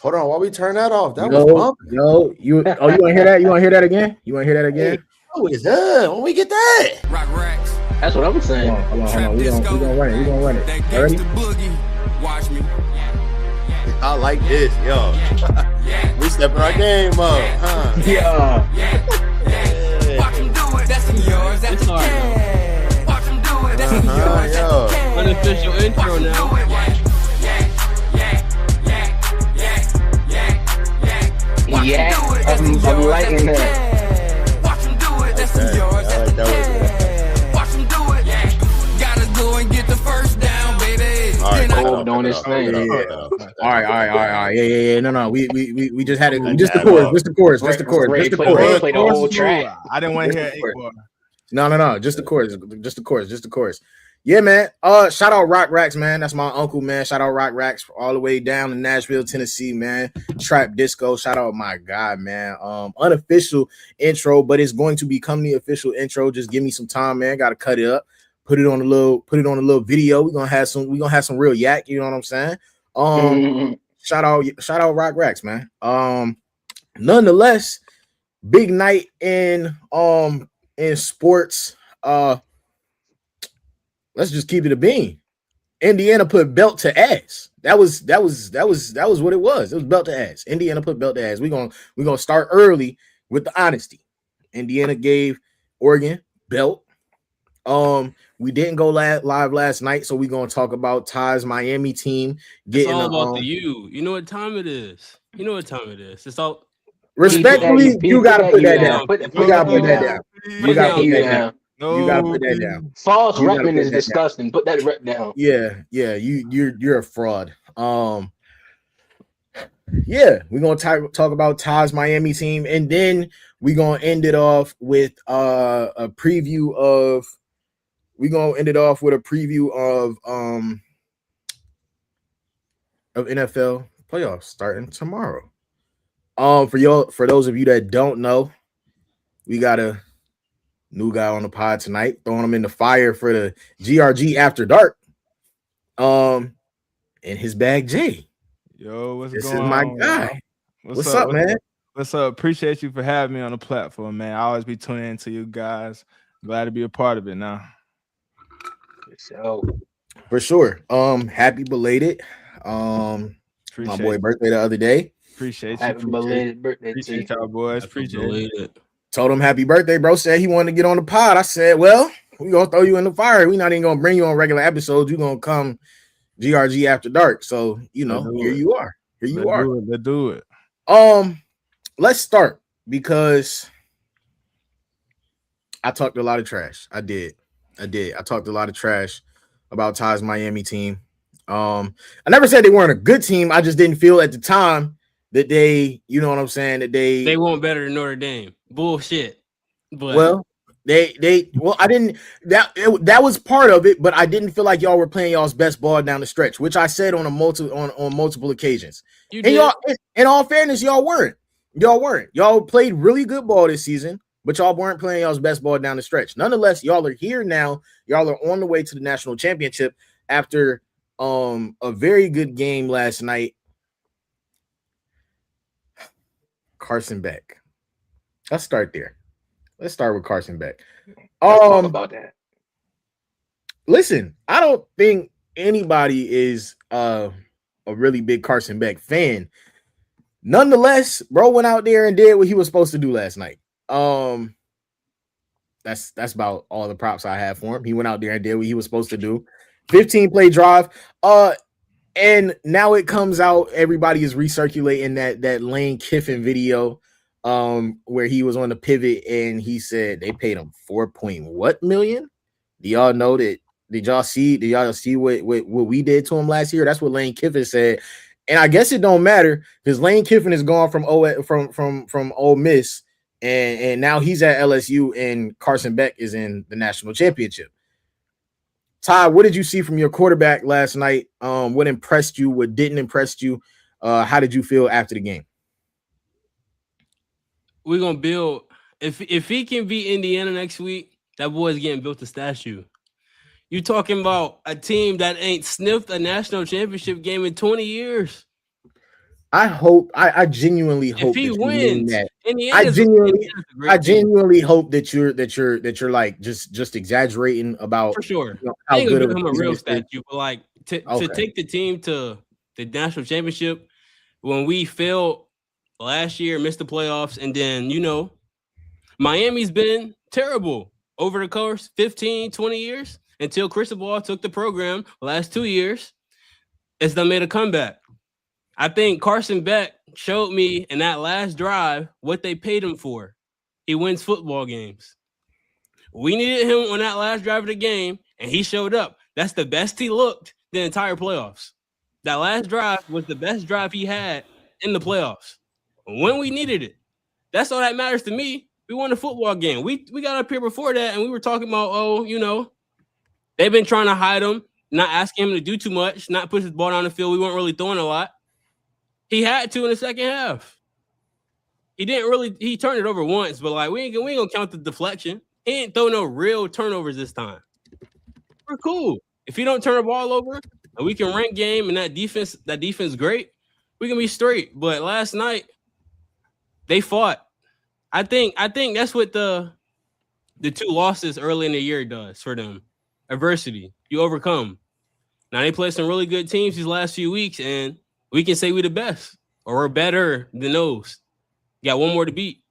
Hold on, while we turn that off, that was No, bumping. no, you want to hear that? You want to hear that again? You want to hear that again? Hey, how is that? When we get that? Rock racks. That's what I'm saying. Hold on. We gonna run it. We gonna run it. That Ready? gangsta boogie. Watch me. I like this, yo. We stepping our game up, huh? Yeah. Watch him do it. That's yours. That's It's hard, though. Watch him do it. That's yours. Yo. Unofficial intro now. Yeah, I'm liking that. Watch him do it. That's Okay, yours. I like that Watch him do it. Gotta go and get the first down, baby. All right, Then I- Cole doing his thing. All right. Yeah. No. We just had it. Just the Yeah, chorus. no. Just the chorus. Just the chorus. Ray Just the play- chorus. Ray play the whole track. I didn't want to hear Just the 8 chorus. bar. No. Just the chorus. Just the chorus. Yeah, man. Shout out Rock Racks, man. That's my uncle, man. Shout out Rock Racks all the way down in Nashville, Tennessee, man. Trap Disco. Shout out my guy, man. Unofficial intro, but it's going to become the official intro. Just give me some time, man. Gotta cut it up. Put it on a little video. We're gonna have some real yak, you know what I'm saying? Shout out Rock Racks, man. Nonetheless, big night in sports. Let's just keep it a bean. Indiana put belt to ass. That was what it was. It was belt to ass. Indiana put belt to ass. We're gonna start early with the honesty. Indiana gave Oregon belt. We didn't go live last night, so we're gonna talk about Ty's Miami team It's getting all about the you. You know what time it is. It's all respectfully. You gotta put that down. Put You gotta put that down. You gotta put that down. No, You gotta put that down. False You gotta repping put is that down. disgusting. Put that rep down. Yeah. You're a fraud. Yeah, we're gonna talk about Ty's Miami team, and then we're gonna end it off with a preview of. We're gonna end it off with a preview of NFL playoffs starting tomorrow. For those of you that don't know, we got a new guy on the pod tonight, throwing him in the fire for the GRG After Dark. In his bag, Jay. Yo, what's This going is my on? guy. What's up, man? What's up? Appreciate you for having me on the platform, man. I always be tuning into you guys. Glad to be a part of it now. So For sure. Happy belated. My boy birthday the other day. Appreciate happy you. belated birthday to you. Appreciate y'all boys. Appreciate it. Told him happy birthday, bro. Said he wanted to get on the pod. I said, well, we gonna throw you in the fire. We not even gonna bring you on regular episodes. You gonna come GRG After Dark. So you know, here you are. Here you are. Let's do it. Let's start because I talked a lot of trash. I did. I talked a lot of trash about Ty's Miami team. I never said they weren't a good team. I just didn't feel at the time that they, you know what I'm saying, that they weren't better than Notre Dame. Bullshit. But well, I didn't that was part of it, but I didn't feel like y'all were playing y'all's best ball down the stretch, which I said on multiple occasions. you And did. y'all, in all fairness, y'all weren't. Y'all played really good ball this season, but y'all weren't playing y'all's best ball down the stretch. Nonetheless, y'all are here now. Y'all are on the way to the national championship after a very good game last night. Carson Beck. Let's start there. Let's start with Carson Beck. Let's talk about that. Listen, I don't think anybody is a really big Carson Beck fan. Nonetheless, bro went out there and did what he was supposed to do last night. That's about all the props I have for him. He went out there and did what he was supposed to do. 15-play drive. And now it comes out, everybody is recirculating that Lane Kiffin video where he was on the pivot and he said they paid him $4 million. Do y'all know that? Did y'all see what we did to him last year? That's what Lane Kiffin said. And I guess it don't matter because Lane Kiffin is gone from Ole Miss, and now he's at LSU, and Carson Beck is in the national championship. Ty, what did you see from your quarterback last night? What impressed you? What didn't impress you? How did you feel after the game? We're gonna build if he can beat Indiana next week, that boy's getting built a statue. You talking about a team that ain't sniffed a national championship game in 20 years. I genuinely If hope he that you mean wins, that. Indiana's a great I team genuinely hope that you're like just exaggerating about for sure. how I ain't gonna good of build a him a team real this is. statue, but like to Okay. take the team to the national championship when we failed last year, missed the playoffs, and then Miami's been terrible over the course 15, 20 years until Cristobal took the program. The last 2 years, it's done made a comeback. I think Carson Beck showed me in that last drive what they paid him for. He wins football games. We needed him on that last drive of the game, and he showed up. That's the best he looked the entire playoffs. That last drive was the best drive he had in the playoffs when we needed it. That's all that matters to me. We won a football game. We got up here before that, and we were talking about, they've been trying to hide him, not asking him to do too much, not push his ball down the field. We weren't really throwing a lot. He had to in the second half. He didn't really. He turned it over once, but like we ain't gonna count the deflection. He ain't throw no real turnovers this time. We're cool. If he don't turn the ball over and we can rank game and that defense great, we can be straight. But last night they fought. I think that's what the 2 losses early in the year does for them. Adversity. You overcome. Now they play some really good teams these last few weeks, and we can say we're the best or we're better than those. Got one more to beat.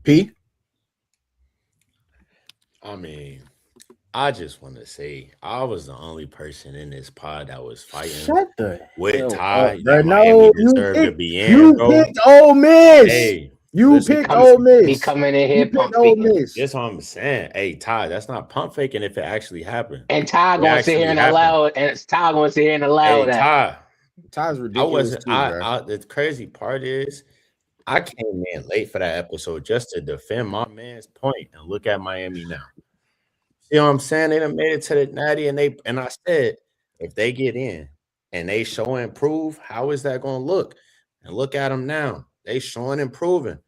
P. I mean, I just want to say I was the only person in this pod that was fighting Shut the with hell Ty. up, bro. That No, Miami you deserved to picked, be in, you bro. picked Ole Miss. Hey, you listen, picked Ole Miss. He coming in here You pump picked Ole faking. Miss. that's what I'm saying. Hey, Ty, that's not pump faking if it actually happened. And Ty It gonna sit here actually and happened. allow it, and Ty gonna sit here and allow Hey, that. Ty, Ty's I ridiculous wasn't. too, bro. The crazy part is, I came in late for that episode just to defend my man's point and look at Miami now. You know what I'm saying? They done made it to the Natty, and I said, if they get in and they show and improve, how is that going to look? And look at them now. They showing improving.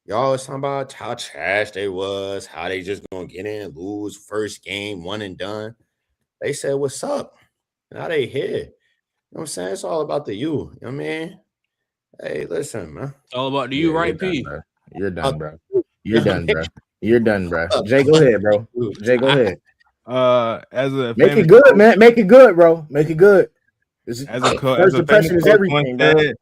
Y'all was talking about how trash they was, how they just going to get in, lose first game, one and done. They said, what's up? Now they here. You know what I'm saying? It's all about the you. You know what I mean? Hey, listen, man. It's all about you, right, You're P? done, bro. You're done, bro. You're done, bro. You're done, bro. Jay, go ahead, bro. Jay, go ahead. As a Make it famous good, coach- man. Make it good, bro. Make it good. As a famous First impression is coach everything, once bro. said,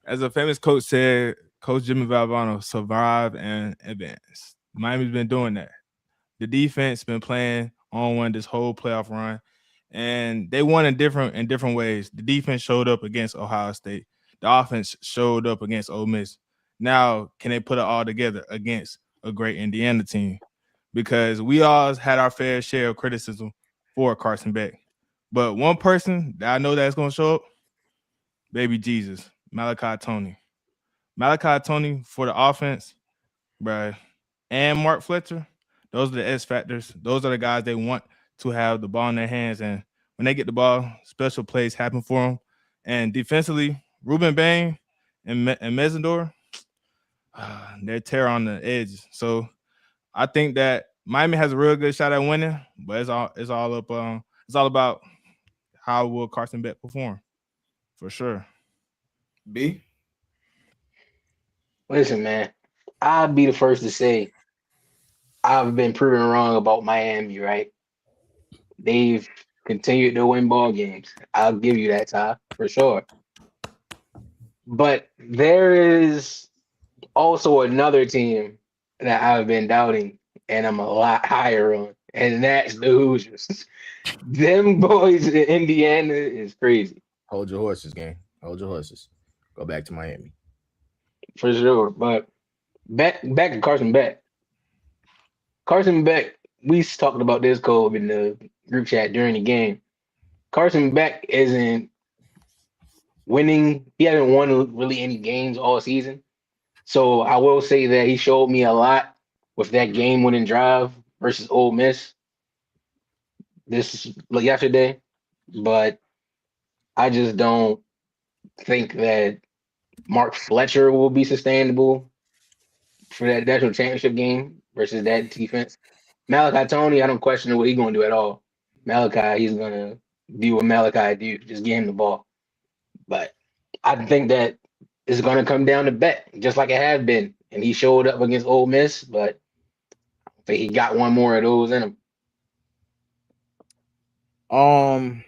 as a famous coach said, Coach Jimmy Valvano, survive and advance. Miami's been doing that. The defense been playing on one this whole playoff run, and they won in different ways. The defense showed up against Ohio State. The offense showed up against Ole Miss. Now, can they put it all together against a great Indiana team? Because we all had our fair share of criticism for Carson Beck. But one person that I know that's going to show up, baby Jesus, Malachi Tony. Malachi Tony for the offense, bruh, and Mark Fletcher, those are the S factors. Those are the guys they want to have the ball in their hands. And when they get the ball, special plays happen for them. And defensively, Ruben Bain and Mesendor, they're terror on the edge. So I think that Miami has a real good shot at winning, but it's all about how will Carson Beck perform, for sure. B. Listen, man, I'll be the first to say I've been proven wrong about Miami, right? They've continued to win ball games. I'll give you that, Ty, for sure. But there is also another team that I've been doubting, and I'm a lot higher on, and that's the Hoosiers. Them boys in Indiana is crazy. Hold your horses, gang. Hold your horses. Go back to Miami. For sure. But back to Carson Beck. Carson Beck, we talked about this, Cole, in the group chat during the game. Carson Beck isn't winning. He hasn't won really any games all season. So I will say that he showed me a lot with that game-winning drive versus Ole Miss yesterday. But I just don't think that Mark Fletcher will be sustainable for that national championship game versus that defense. Malachi Tony, I don't question what he's going to do at all. Malachi, he's going to view what Malachi do. Just give him the ball. But I think that it's going to come down to Beck, just like it has been. And he showed up against Ole Miss, but I think he got one more of those in him. I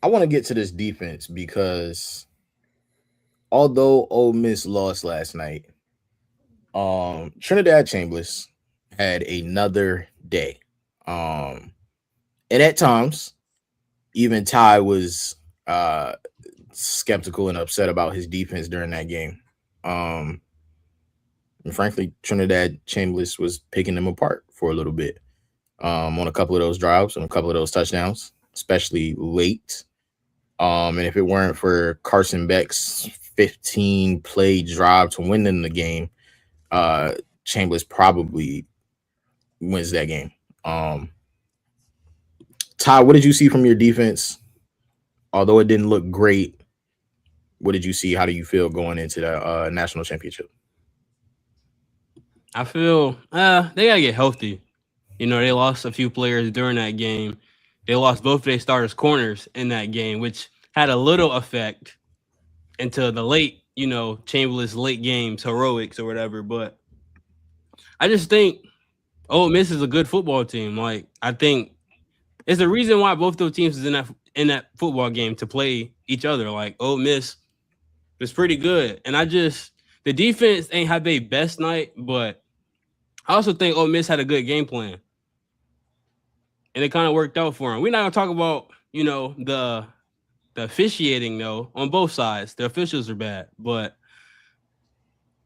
want to get to this defense because although Ole Miss lost last night, Trinidad Chambers had another day. And at times, even Ty was skeptical and upset about his defense during that game. And frankly, Trinidad Chambers was picking them apart for a little bit on a couple of those drives and a couple of those touchdowns, especially late. And if it weren't for Carson Beck's 15-play drive to win them the game, Chambers probably wins that game. Ty, what did you see from your defense? Although it didn't look great, what did you see? How do you feel going into the national championship? I feel they gotta get healthy. You know, they lost a few players during that game. They lost both their starters corners in that game, which had a little effect into the late, you know, Chamberlain's late games, heroics or whatever. But I just think Ole Miss is a good football team. Like, I think it's the reason why both those teams is in that football game to play each other. Like, Ole Miss was pretty good. And the defense ain't had their best night, but I also think Ole Miss had a good game plan. And it kind of worked out for them. We're not going to talk about, you know, the officiating, though, on both sides. The officials are bad. But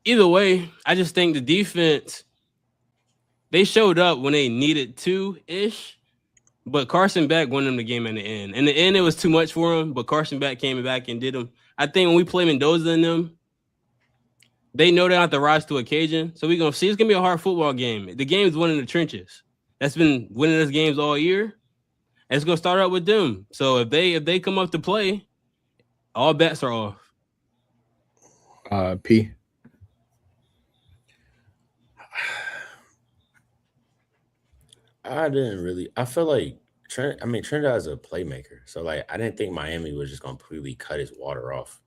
either way, I just think the defense, they showed up when they needed to-ish. But Carson Beck won them the game in the end. In the end, it was too much for him, but Carson Beck came back and did them. I think when we play Mendoza and them, they know they have to rise to occasion. So we're going to see. It's going to be a hard football game. The game's winning the trenches. That's been winning us games all year. And it's going to start out with them. So if they come up to play, all bets are off. P. I feel like Trinidad is a playmaker. So like I didn't think Miami was just gonna completely cut his water off.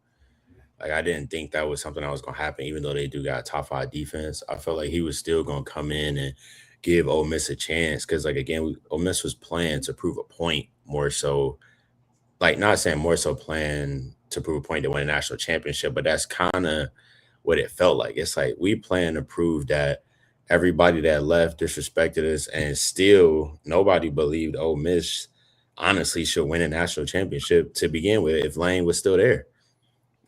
Like I didn't think that was something that was gonna happen, even though they do got a top 5 defense. I felt like he was still gonna come in and give Ole Miss a chance. Cause like again, Ole Miss was playing to prove a point more so, like not saying more so playing to prove a point to win a national championship, but that's kind of what it felt like. It's like we playing to prove that everybody that left disrespected us, and still nobody believed Ole Miss honestly should win a national championship to begin with if Lane was still there.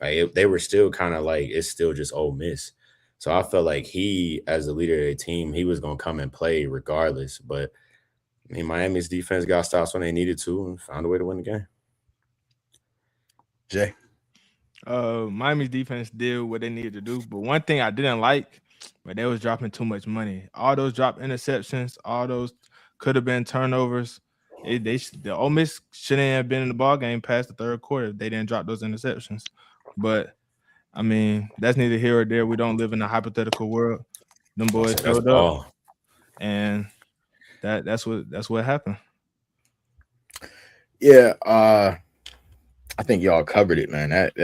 Like they were still kind of like it's still just Ole Miss. So I felt like he, as the leader of the team, he was gonna come and play regardless. But I mean, Miami's defense got stops when they needed to and found a way to win the game. Jay. Miami's defense did what they needed to do, but one thing I didn't like, but they was dropping too much money. All those drop interceptions, all those could have been turnovers. The Ole Miss shouldn't have been in the ball game past the third quarter. They didn't drop those interceptions. But I mean, that's neither here or there. We don't live in a hypothetical world. Them boys showed up, and that's what happened. Yeah, I think y'all covered it, man. That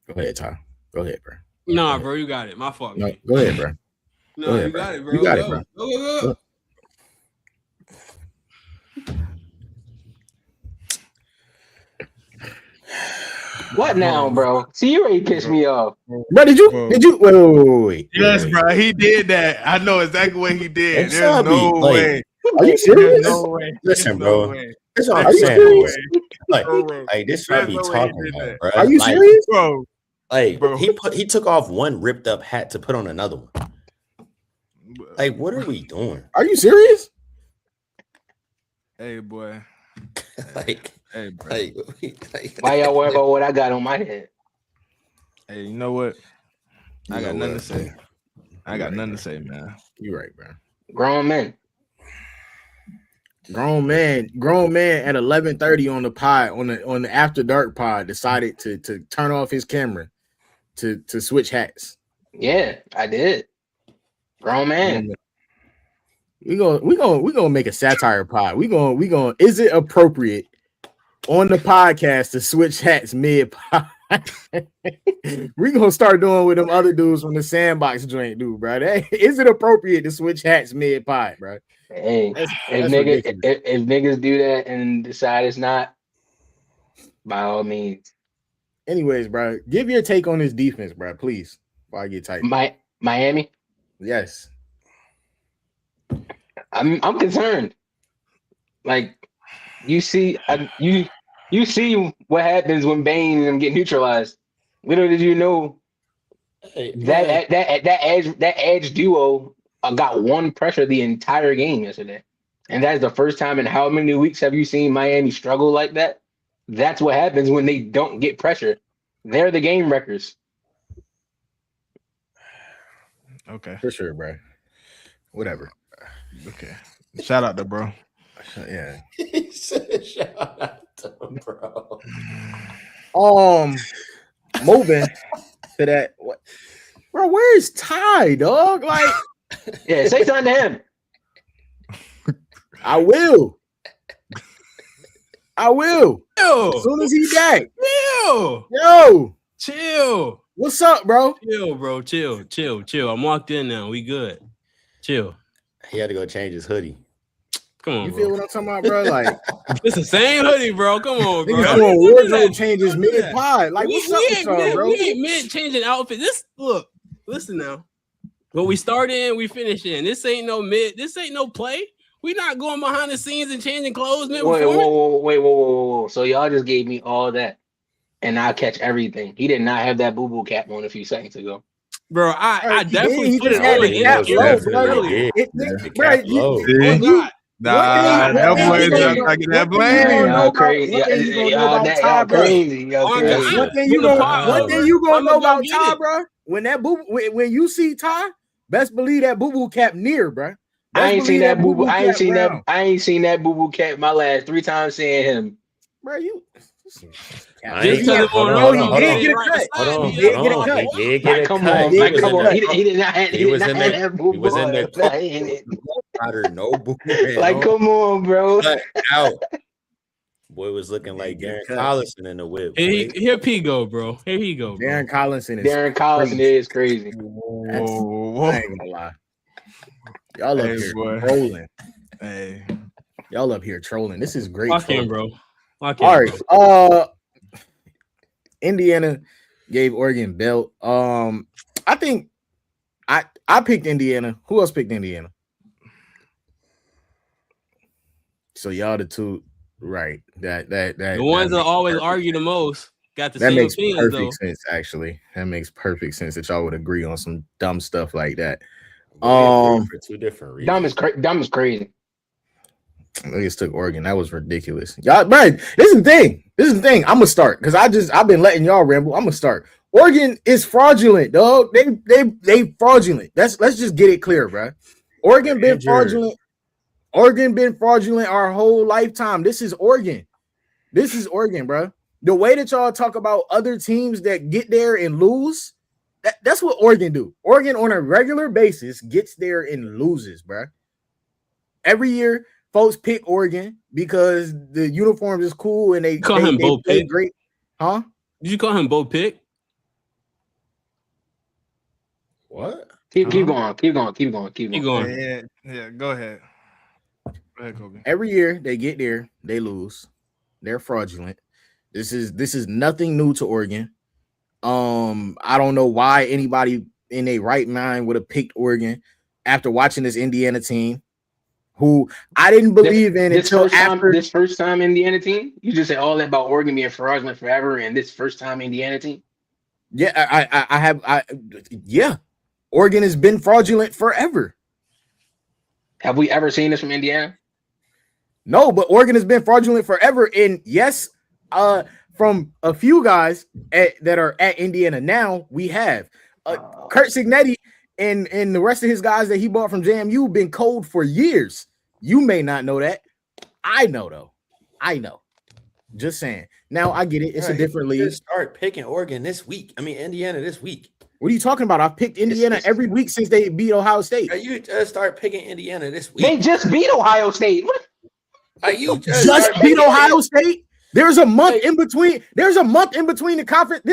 go ahead, Ty. Go ahead, bro. Nah, bro, you got it. My fault. No, go ahead, bro. No, Go ahead, you bro. got it, bro. You got it, bro. Go. What now, bro? See, you already pissed me off. Bro, did you wait. Yes, bro, he did that. I know exactly what he did. There's no way. Are you serious? No way. Listen, no bro. way. That's what Are I'm you saying. serious? Like, Bro. this is what I be There's no way he talking did about, that. bro. Are you Like, serious? Bro, Like Bro. he took off one ripped up hat to put on another one. Like, what are we doing? Are you serious? Hey, boy. Like, Hey, bro. like Why y'all worry about what I got on my head? Hey, you know what? I got nothing to say. Man. I got nothing to say, man. You're right, bro. Grown men. Grown man at 11:30 on the pod on the after dark pod decided to turn off his camera to switch hats. Yeah, I did. Grown man. We gonna make a satire pod. We gonna. Is it appropriate on the podcast to switch hats mid pod? We gonna start doing with them other dudes from the Sandbox joint, dude, bro. Is it appropriate to switch hats mid pod, bro? Hey, That's if ridiculous. niggas do that and decide it's not, by all means. Anyways, bro, give your take on this defense, bro, please. Before I get tight. Miami, Yes. I'm concerned. Like you see what happens when Bane and them get neutralized. Little did you know Hey, man, that edge duo got one pressure the entire game yesterday, and that's the first time in how many weeks have you seen Miami struggle like that? That's what happens when they don't get pressure. They're the game wreckers. Okay. For sure, bro. Whatever. Okay. Shout out to bro. Yeah. he said, shout out to him, bro. Moving to that. What, bro? Where is Ty, dog? Like, Yeah, say something to him. I will. As Chill. soon as he back. Chill. Yo, Chill. what's up, bro? Chill, bro. Chill. I'm locked in now. We good. Chill. He had to go change his hoodie. Come on, You bro. feel what I'm talking about, bro? Like, It's the same hoodie, bro. Come on, bro. niggas doing Don't do wardrobe that. changes Don't do mid that. pod. Like, what's up with y'all, bro? We ain't mid changing outfit. Listen now. What we start in, we finish in. This ain't no mid. This ain't no play. We not going behind the scenes and changing clothes mid Wait, performance. whoa. So y'all just gave me all that, and I catch everything. He did not have that boo-boo cap on a few seconds ago. Bro, I He definitely did. put He it just had on the in cap the low, camera bro. earlier. The Bro, cap low. when See? you Nah, One that thing boy you is gonna not taking that know- one thing you blame. gonna know Y'all about- crazy. one thing you gonna know Y'all about Ty, y'all bro. crazy. Y'all On crazy. God. One thing In you the gonna pod, one thing you gonna I'ma know go about get Ty, it. bro. When you see Ty, best believe that boo boo cap near, bro. I ain't seen that boo-boo. I ain't seen that. round. I ain't seen that boo-boo cap my last 3 times seeing him. Bro. You I Just ain't- because it hold won't on, know hold he on, hold did on. get a right cut. beside Hold me. on, He did hold get a on. cut. He did get a Come cut. on, He man. was Come in on. the- He did not have. he was in the- that he was in the- boo-boo in it. no boo. Like, come on, bro. Cut out. Boy was looking like He Darren cut. Collison in the whip. Here he go, bro. Here he go, bro. Darren Collison is Darren Collison crazy. is crazy. Whoa. I ain't gonna lie. Y'all up Hey, here boy. trolling. Hey. Y'all up here trolling. This is great. Lock in, trolling. bro. Lock in, All right. bro. Indiana gave Oregon belt. I think I picked Indiana. Who else picked Indiana? So y'all the two, right? That The ones that makes always perfect argue the sense. most got the That same makes opinions, though. perfect sense. Actually, that makes perfect sense that y'all would agree on some dumb stuff like that. For two different reasons. Dumb is crazy. I just took Oregon. That was ridiculous. Y'all, man, this is the thing. I'm gonna start because I've been letting y'all ramble. I'm gonna start. Oregon is fraudulent, dog. They fraudulent. Let's just get it clear, bro. Oregon been fraudulent. Oregon been fraudulent our whole lifetime. This is Oregon. This is Oregon, bro. The way that y'all talk about other teams that get there and lose, that's what Oregon do. Oregon on a regular basis gets there and loses, bro. Every year, folks pick Oregon because the uniforms is cool and they Call him Bo play Pick? great. Huh? Did you call him Bo Pick? What? Keep going. Keep going. Yeah, go ahead. Go ahead, Kobe. Every year they get there, they lose. They're fraudulent. This is nothing new to Oregon. I don't know why anybody in their right mind would have picked Oregon after watching this Indiana team, who I didn't believe in until after this first time Indiana team. You just said all that about Oregon being fraudulent forever, and this first time Indiana team. Yeah, yeah. Oregon has been fraudulent forever. Have we ever seen this from Indiana? No, but Oregon has been fraudulent forever. And yes, from a few guys that are at Indiana now, we have Kurt Signetti and the rest of his guys that he bought from JMU been cold for years. You may not know that. I know though. I know. Just saying. Now I get it. It's a different league. Start picking Oregon this week. I mean Indiana this week. What are you talking about? I've picked Indiana every week since they beat Ohio State. You just start picking Indiana this week. They just beat Ohio State. What? You Just start beat picking Ohio State. There's a month in between. There's a month in between the conference.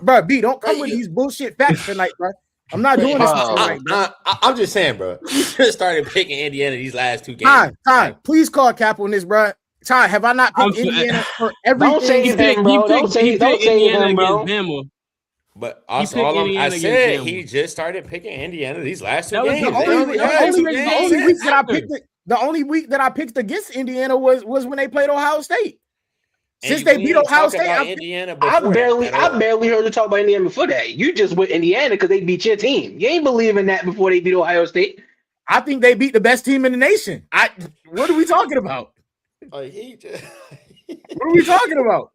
Bro, B, don't come with these bullshit facts tonight, bro. I'm not doing this tonight, bro. I'm just saying, bro. You just started picking Indiana these last 2 games. Ty, please call Cap on this, bro. Ty, have I not picked Indiana for everything? Don't say him, bro. Don't say Indiana him, bro. against Bama. But also, I said he just started picking Indiana these last 2 games. The only week that I picked against Indiana was when they played Ohio State. Since they beat Ohio State, I barely heard you talk about Indiana before that. You just went Indiana because they beat your team. You ain't believing that before they beat Ohio State. I think they beat the best team in the nation. What are we talking about? What are we talking about?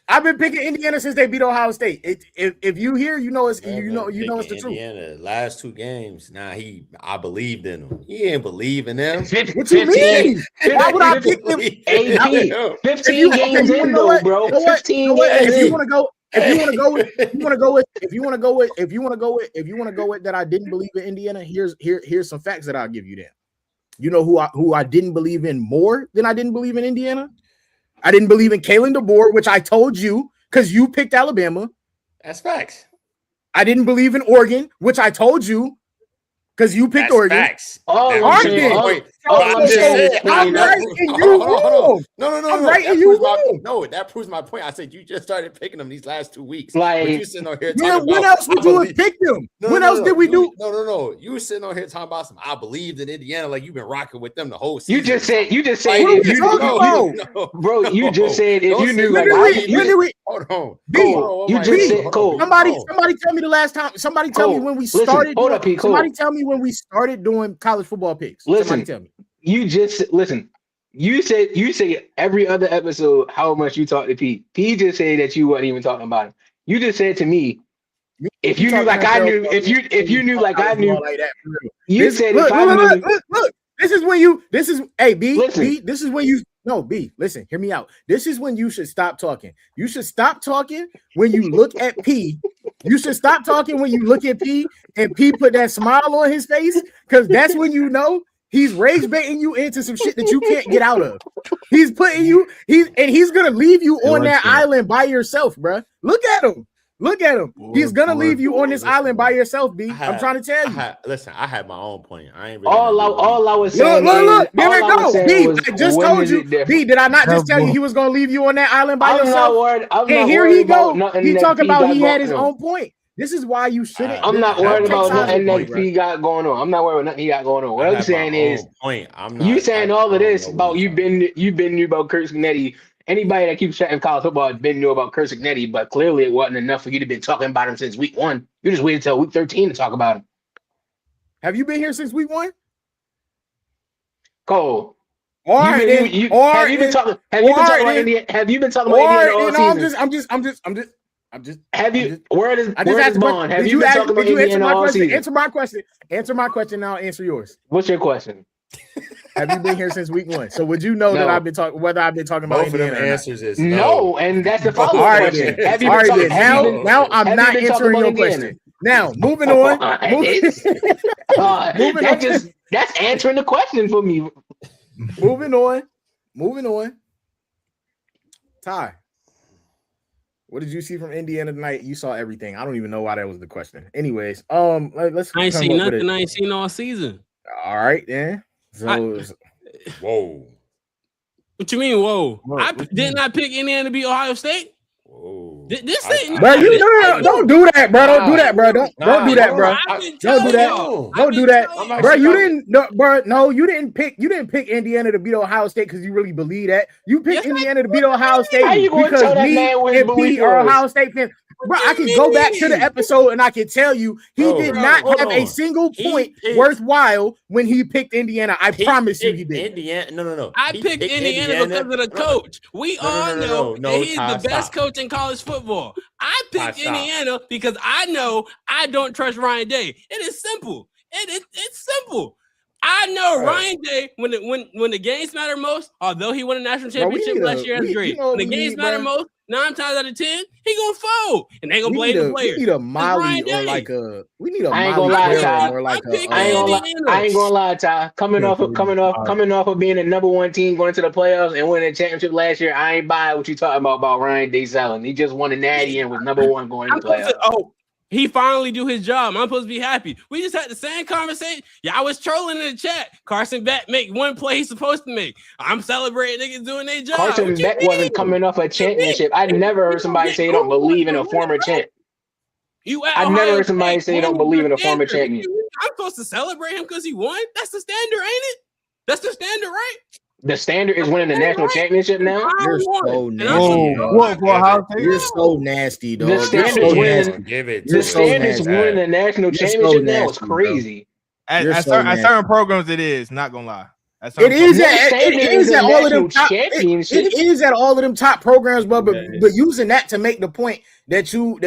I've been picking Indiana since they beat Ohio State. If you hear, you know it's the truth. Indiana last 2 games. I believed in them. He ain't believe in them. What you mean? Why would I pick them? 15 games in though, bro. 15 games. If you want to go with that, I didn't believe in Indiana. Here's some facts that I'll give you. Then, you know who I didn't believe in more than I didn't believe in Indiana. I didn't believe in Kalen DeBoer, which I told you because you picked Alabama. That's facts. I didn't believe in Oregon, which I told you because you picked Oregon. Facts. I'm right and you wrong. No. I'm right and you wrong. No, that proves my point. I said you just started picking them these last 2 weeks. Like, you sitting on here when else would you have picked them? When else did we do? No. You were sitting on here talking about some. I believed in Indiana, like you've been rocking with them the whole season. You just said What are we talking about? Bro, you just said if you knew like hold on. You just said Cole. Somebody tell me the last time. Somebody tell me when we started. Somebody tell me when we started doing college football picks. Somebody tell me. You just listen. You said every other episode how much you talked to P. P just said that you wasn't even talking about him. You just said to me, if you knew like I knew, if you knew like I knew, you said if I knew. Look. This is when you. This is B. This is when you. No, B. Listen, hear me out. This is when you should stop talking. You should stop talking when you look at P. You should stop talking when you look at P and P put that smile on his face because that's when you know. He's rage baiting you into some shit that you can't get out of. He's putting you, he's gonna leave you on that island by yourself, bro. Look at him. He's gonna leave you on this island by yourself, B. I'm trying to tell you. Listen, I had my own point. I ain't really all I was saying. Look, there we go. B, I just told you. B, did I not just tell you he was gonna leave you on that island by yourself? And here he go. He talking about he had his own point. This is why you shouldn't. I'm not worried about nothing that he got going on. I'm not worried about nothing he got going on. What I'm saying is, you saying all of this about you've been knew about Curt Cignetti. Anybody that keeps chatting college football has been knew about Curt Cignetti, but clearly it wasn't enough for you to be talking about him since week 1. You just waited until week 13 to talk about him. Have you been here since week 1? Cole. Have you been talking about Indiana all season? Word is bond. Have you been talking about Indiana all season? Answer my question now. Answer yours. What's your question? Have you been here since week 1? So would you know that I've been talking whether I've been talking about both Indiana? Of them answers is no, and that's the follow-up question. Now I'm not answering your question. Now moving on. That's answering the question for me. Moving on. Ty. What did you see from Indiana tonight? You saw everything. I don't even know why that was the question. Anyways, let's. I ain't seen nothing. I ain't seen all season. All right, then. So, whoa. What you mean, whoa? Didn't I pick Indiana to beat Ohio State? Whoa. This thing. Bro, don't do that, bro. Don't do that, bro. Don't do that, bro. Don't do that. Don't do that, bro. You didn't, bro. No, you didn't pick Indiana to beat Ohio State because you really believe that. You picked Indiana to beat Ohio State because me and P are Ohio State fans. Bro, I can go back to the episode and I can tell you he did not have a single point worthwhile when he picked Indiana. I promise you he did. Indiana, no. I picked Indiana because of the coach. We all know that he's the best coach in college football. I picked Indiana because I know I don't trust Ryan Day. It is simple. It's simple. I know Bro. Ryan Day when the games matter most. Although he won a national Bro, we championship need last year, that's you great. know what When the we games need, matter bro? most, 9 times out of 10, he gonna fold, and they gonna blame the We player. need a Molly Ryan or Day. like a. We need a I ain't Molly gonna lie, player Ty. or like I'm picking I ain't gonna lie. Indiana. I ain't gonna lie, Ty. Coming off of being the number one team going to the playoffs and winning a championship last year, I ain't buying what you talking about Ryan Day selling. He just won a natty and was number one going to I'm the supposed playoffs. to, he finally do his job. I'm supposed to be happy. We just had the same conversation. Yeah, I was trolling in the chat. Carson Beck make one play he's supposed to make. I'm celebrating niggas doing their job. Carson What you Beck mean? wasn't coming off a championship. I never heard somebody say they don't believe in a former champ. I never heard somebody say they don't believe in a former champion. I'm supposed to celebrate him because he won. That's the standard, ain't it? That's the standard, right? The standard is winning the national championship now. You're so And nasty. I'm dog. What for Ohio State? You're so nasty, dog. The You're standards so winning- nasty. Give it. You're The to so him. standards nasty. winning the national You're so championship now is nasty, bro. crazy. You're At so certain nasty. programs, it is not gonna lie. At It certain is No at standard it is is a at all of them national top. championship. It is at all of them top programs, but Yes. using that to make the point that you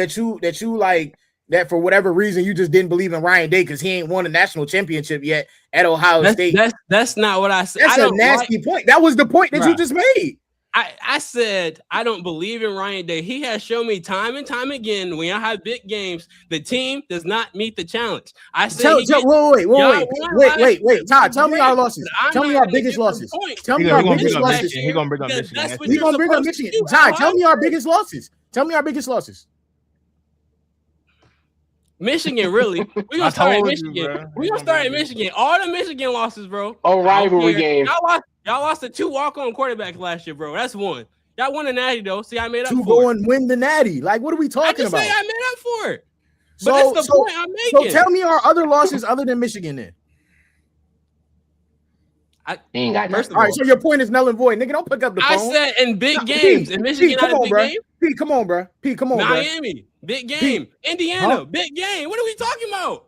like that for whatever reason you just didn't believe in Ryan Day because he ain't won a national championship yet at Ohio State. That's not what I said. That's I a don't nasty point. That was the point that you Bruh. just made. I said I don't believe in Ryan Day. He has shown me time and time again when I have big games, the team does not meet the challenge. I said Wait, Todd, tell me our losses. Tell me our biggest losses. Tell me our biggest losses. He gonna bring up Michigan. That's what We you're gonna bring up supposed to Michigan. do. Todd, tell me our biggest losses. Tell me our biggest losses. Michigan, really. We're I gonna start at told you, Michigan. bro. We're gonna start at Michigan. All the Michigan losses, bro. A rivalry I don't care. game. Y'all lost to 2 walk-on quarterbacks last year, bro. That's one. Y'all won the natty though. See, I made up To for go it. and win the natty. Like, what are we I talking just about? say I made up for it. But So, that's the so, point I'm so making. tell me our other losses other than Michigan then. He ain't got First nothing. of All right, so your point is null and void. Nigga, don't pick up the I phone. said in big No, games. P, And Michigan come not a on, big bro. game. P, come on, bro. P, come on, bro. Miami, big game. Indiana, Huh? big game. What are we talking about?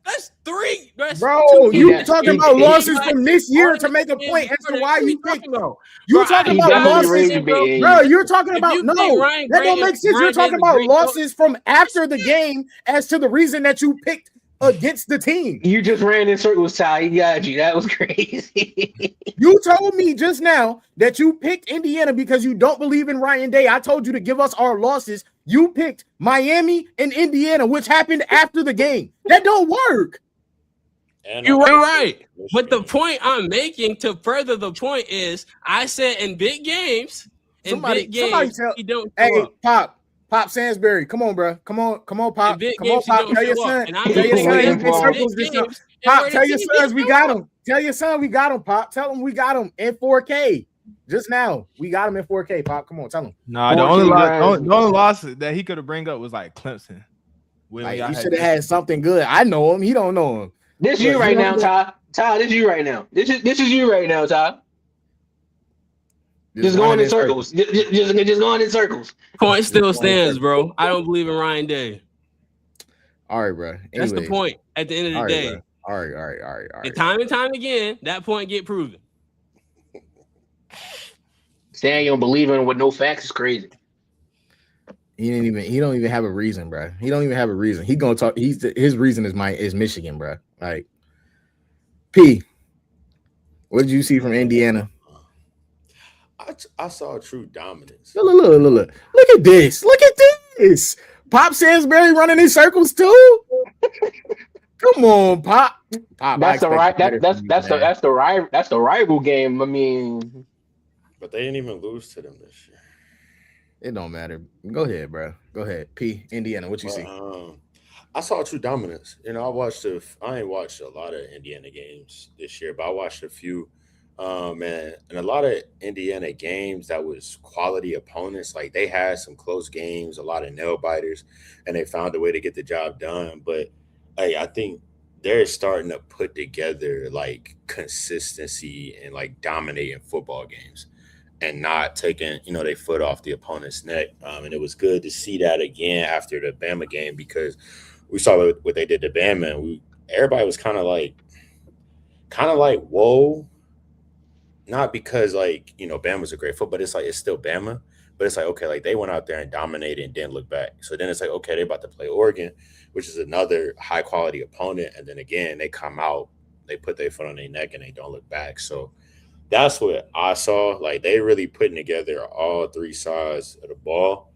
That's 3. That's Bro, 2 you Yeah, talking he- about he- losses from this year all to make a the point as games to why before you that. picked though. You Bro, talking he about definitely losses, raised bro. big. bro. You're talking If about you no. think Ryan That Gray don't is- make sense. Ryan You're talking Day's a about great coach. losses from after the game as to the reason that you picked against the team. You just ran in circles, Ty. He got you. That was crazy. You told me just now that you picked Indiana because you don't believe in Ryan Day. I told you to give us our losses. You picked Miami and Indiana, which happened after the game. That don't work. And You're Ohio right. State, But the Michigan. point I'm making to further the point is I said in big games, Somebody tell- he don't Hey, show up. Pop Sansbury, come on, bro. Come on, Pop. In big Come on, games, he Pop. don't Tell your show up. son. And I'm Tell your making son waiting in for him. circles this time. Pop, tell your sons we got him. Tell your son we got him, Pop. Tell him we got him in 4K. Just now, we got him in 4K, Pop. Come on, tell him. Nah, the 14 only drives. loss that he could have bring up was like Clemson. When Like, y'all you had- should have had something good. I know him. He don't know him. This you Look, right you now, know- Ty. Ty, this you right now. This is you right now, Ty. Just running going in circles. Just going in circles. Point still stands, bro. I don't believe in Ryan Day. All right, bro. That's the Anyways. point at the end of the All right, day. bro. All right. And time again, that point get proven. Saying you don't believe in with no facts is crazy. He don't even have a reason, bro. He don't even have a reason. He gonna talk. His reason is Michigan, bro. Like, P, what did you see from Indiana? I saw true dominance. Look at this. Look at this. Pop Sansbury running in circles too. Come on, Pop. Pop, That's the right. That's the the rival game. I mean, But they didn't even lose to them this year. It don't matter. Go ahead, bro. Go ahead. P, Indiana, what you see? I saw true dominance. You know, I ain't watched a lot of Indiana games this year, but I watched a few. And a lot of Indiana games that was quality opponents. Like they had some close games, a lot of nail biters, and they found a way to get the job done. But hey, I think they're starting to put together like consistency and like dominating football games and not taking, their foot off the opponent's neck. And it was good to see that again after the Bama game because we saw what they did to Bama. And everybody was kind of like, whoa. Not because Bama's a great football, but it's still Bama. But But it's like, okay, like they went out there and dominated and didn't look back. So then it's like, okay, they're about to play Oregon, which is another high quality opponent. And then again, they come out, they put their foot on their neck and they don't look back. So that's what I saw. Like they really putting together all three sides of the ball.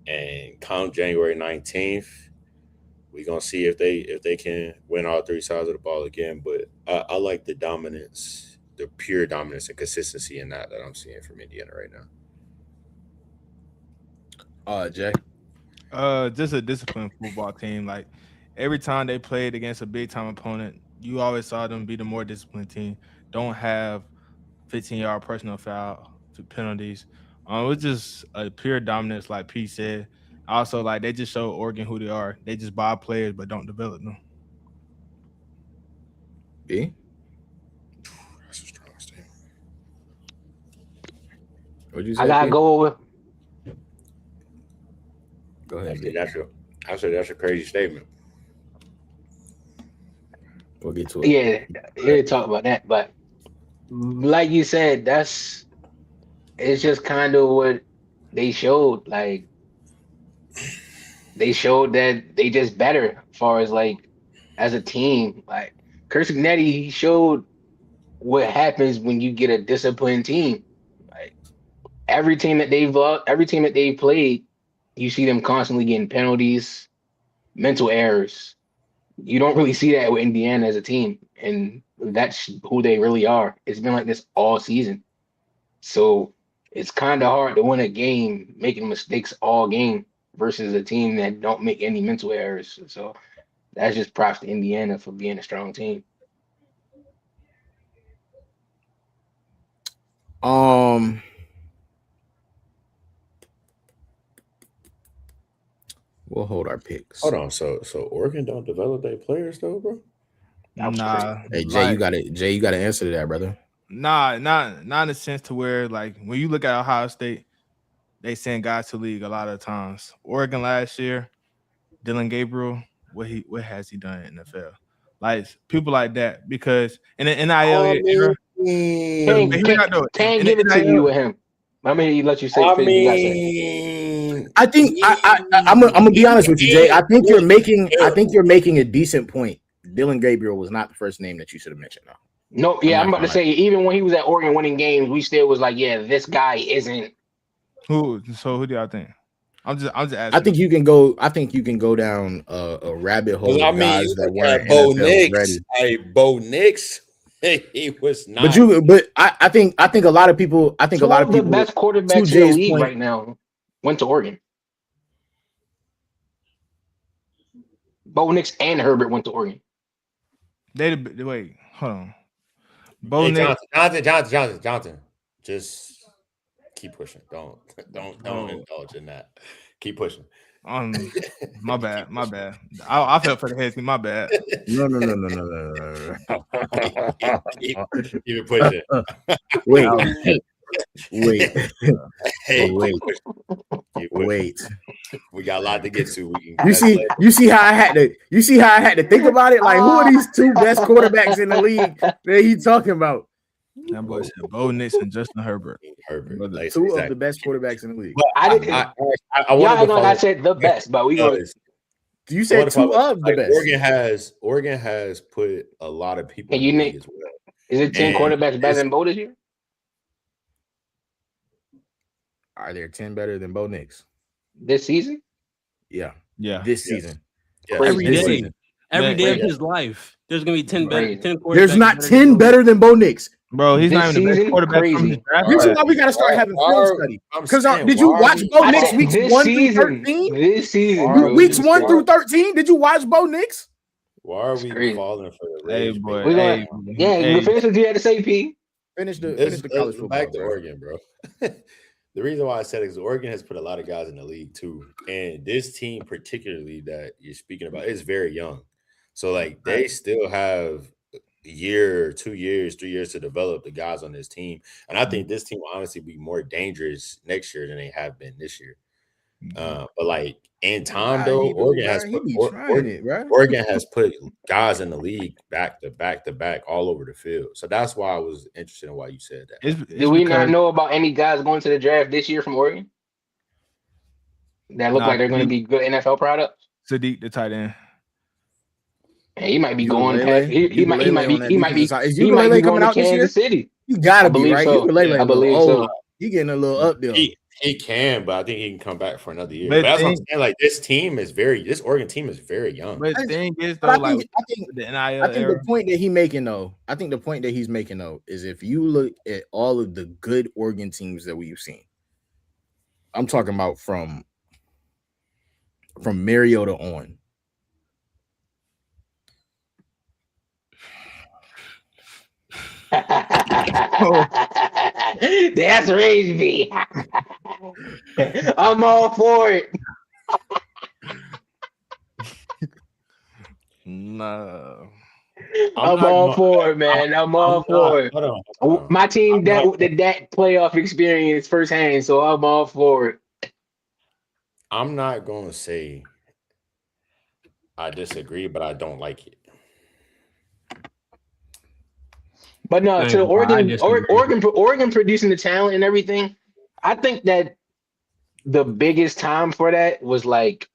And come January 19th, we're gonna see if they can win all three sides of the ball again. But I like the dominance, the pure dominance and consistency in that I'm seeing from Indiana right now. Jay. Just a disciplined football team. Like every time they played against a big time opponent, you always saw them be the more disciplined team. Don't have 15-yard personal foul to penalties. It was just a pure dominance, like P said. Also, like they just show Oregon who they are. They just buy players but don't develop them. B. That's a strong statement. What'd you say? I gotta B? go with Go ahead. B. That's a crazy statement. We'll get to it. yeah, we'll talk about that. But like you said, it's just kind of what they showed. Like they showed that they just better as far as like as a team. Like Kirk Cincinnati, he showed what happens when you get a disciplined team. Like every team that they've played, you see them constantly getting penalties, mental errors. You don't really see that with Indiana as a team, and that's who they really are. It's been like this all season. So it's kind of hard to win a game making mistakes all game versus a team that don't make any mental errors. So that's just props to Indiana for being a strong team. We'll hold our picks. Hold on. So Oregon don't develop their players though, bro? Nah, Hey Jay, like, you got to answer to that, brother. not in a sense to where like when you look at Ohio State, they send guys to league a lot of times. Oregon last year, Dylan Gabriel, what has he done in the NFL? Like people like that, because in the NIL era, Can't give it to you with him. I mean, he let you say. I think I'm gonna be honest with you, Jay. I think you're making a decent point. Dylan Gabriel was not the first name that you should have mentioned. Though. No, yeah, I'm about to say, even when he was at Oregon winning games, we still was like, yeah, this guy isn't. Who? So who do y'all think? I'm just asking. I think you can go down a rabbit hole. I mean, guys that weren't Bo Nix. ready. Hey, Bo Nix, he was not. But I think a lot of people. I think a lot of people. The best quarterbacks in the league right now went to Oregon. Bo Nix and Herbert went to Oregon. Wait, hold on. Hey, Johnson. Just keep pushing. Don't indulge in that. Keep pushing. My bad. I felt for the head team. My bad. No. Keep it pushing. Wait. We got a lot to get to. You see how I had to think about it. Like, who are these two best quarterbacks in the league that he's talking about? That boy said Bo Nix and Justin Herbert. Two of the best quarterbacks in the league. But I said the best, but we go. You said two of the best. Oregon has put a lot of people in the league as well. Is it 10 quarterbacks better than Bo this year? Are there 10 better than Bo Nix this season? Yeah. This season. Yeah. Every day of his life, there's gonna be 10 better. 10 quarterbacks. There's not 10 better than Bo Nix. Bro, he's not even the best quarterback. This is why we gotta start having film study. Because did you watch Bo Nix weeks 1 through 13? This season, weeks 1 through 13. Did you watch Bo Nix? Why are we falling for the Hey, rage? boy. Finish what you had to say, P. Finish the college football. Back to Oregon, bro. The reason why I said it is Oregon has put a lot of guys in the league too, and this team particularly that you're speaking about is very young. So like they still have a year, 2 years, 3 years to develop the guys on this team, and I think this team will honestly be more dangerous next year than they have been this year. But like in time Nah, though, he do, bro. He be trying it, bro. Oregon has put guys in the league back to back to back all over the field. So that's why I was interested in why you said that. It's Do we not because know about any guys going to the draft this year from Oregon that look Nah, like they're going to be good NFL products? Sadiq, the tight end. And he might be going past. Ukulele? He might Ukulele be. on that He might be. defensive side. Is He might be Ukulele going coming to out this year? Kansas City. You gotta I be believe right. so. Ukulele I a little believe old. so. He getting a little up there. He can, but I think he can come back for another year. But But that's what I'm thing- saying. Like this Oregon team is very young. But the thing is, But though, I like think the NIL I think era, the point that he's making though, is if you look at all of the good Oregon teams that we've seen, I'm talking about from Mariota on. That's raised me. I'm all for it. no. I'm all for it, man. I'm all for it. Hold on. My team did that playoff experience firsthand, so I'm all for it. I'm not going to say I disagree, but I don't like it. But no, Thank to the you. I disagree. Oregon producing the talent and everything. I think that the biggest time for that was like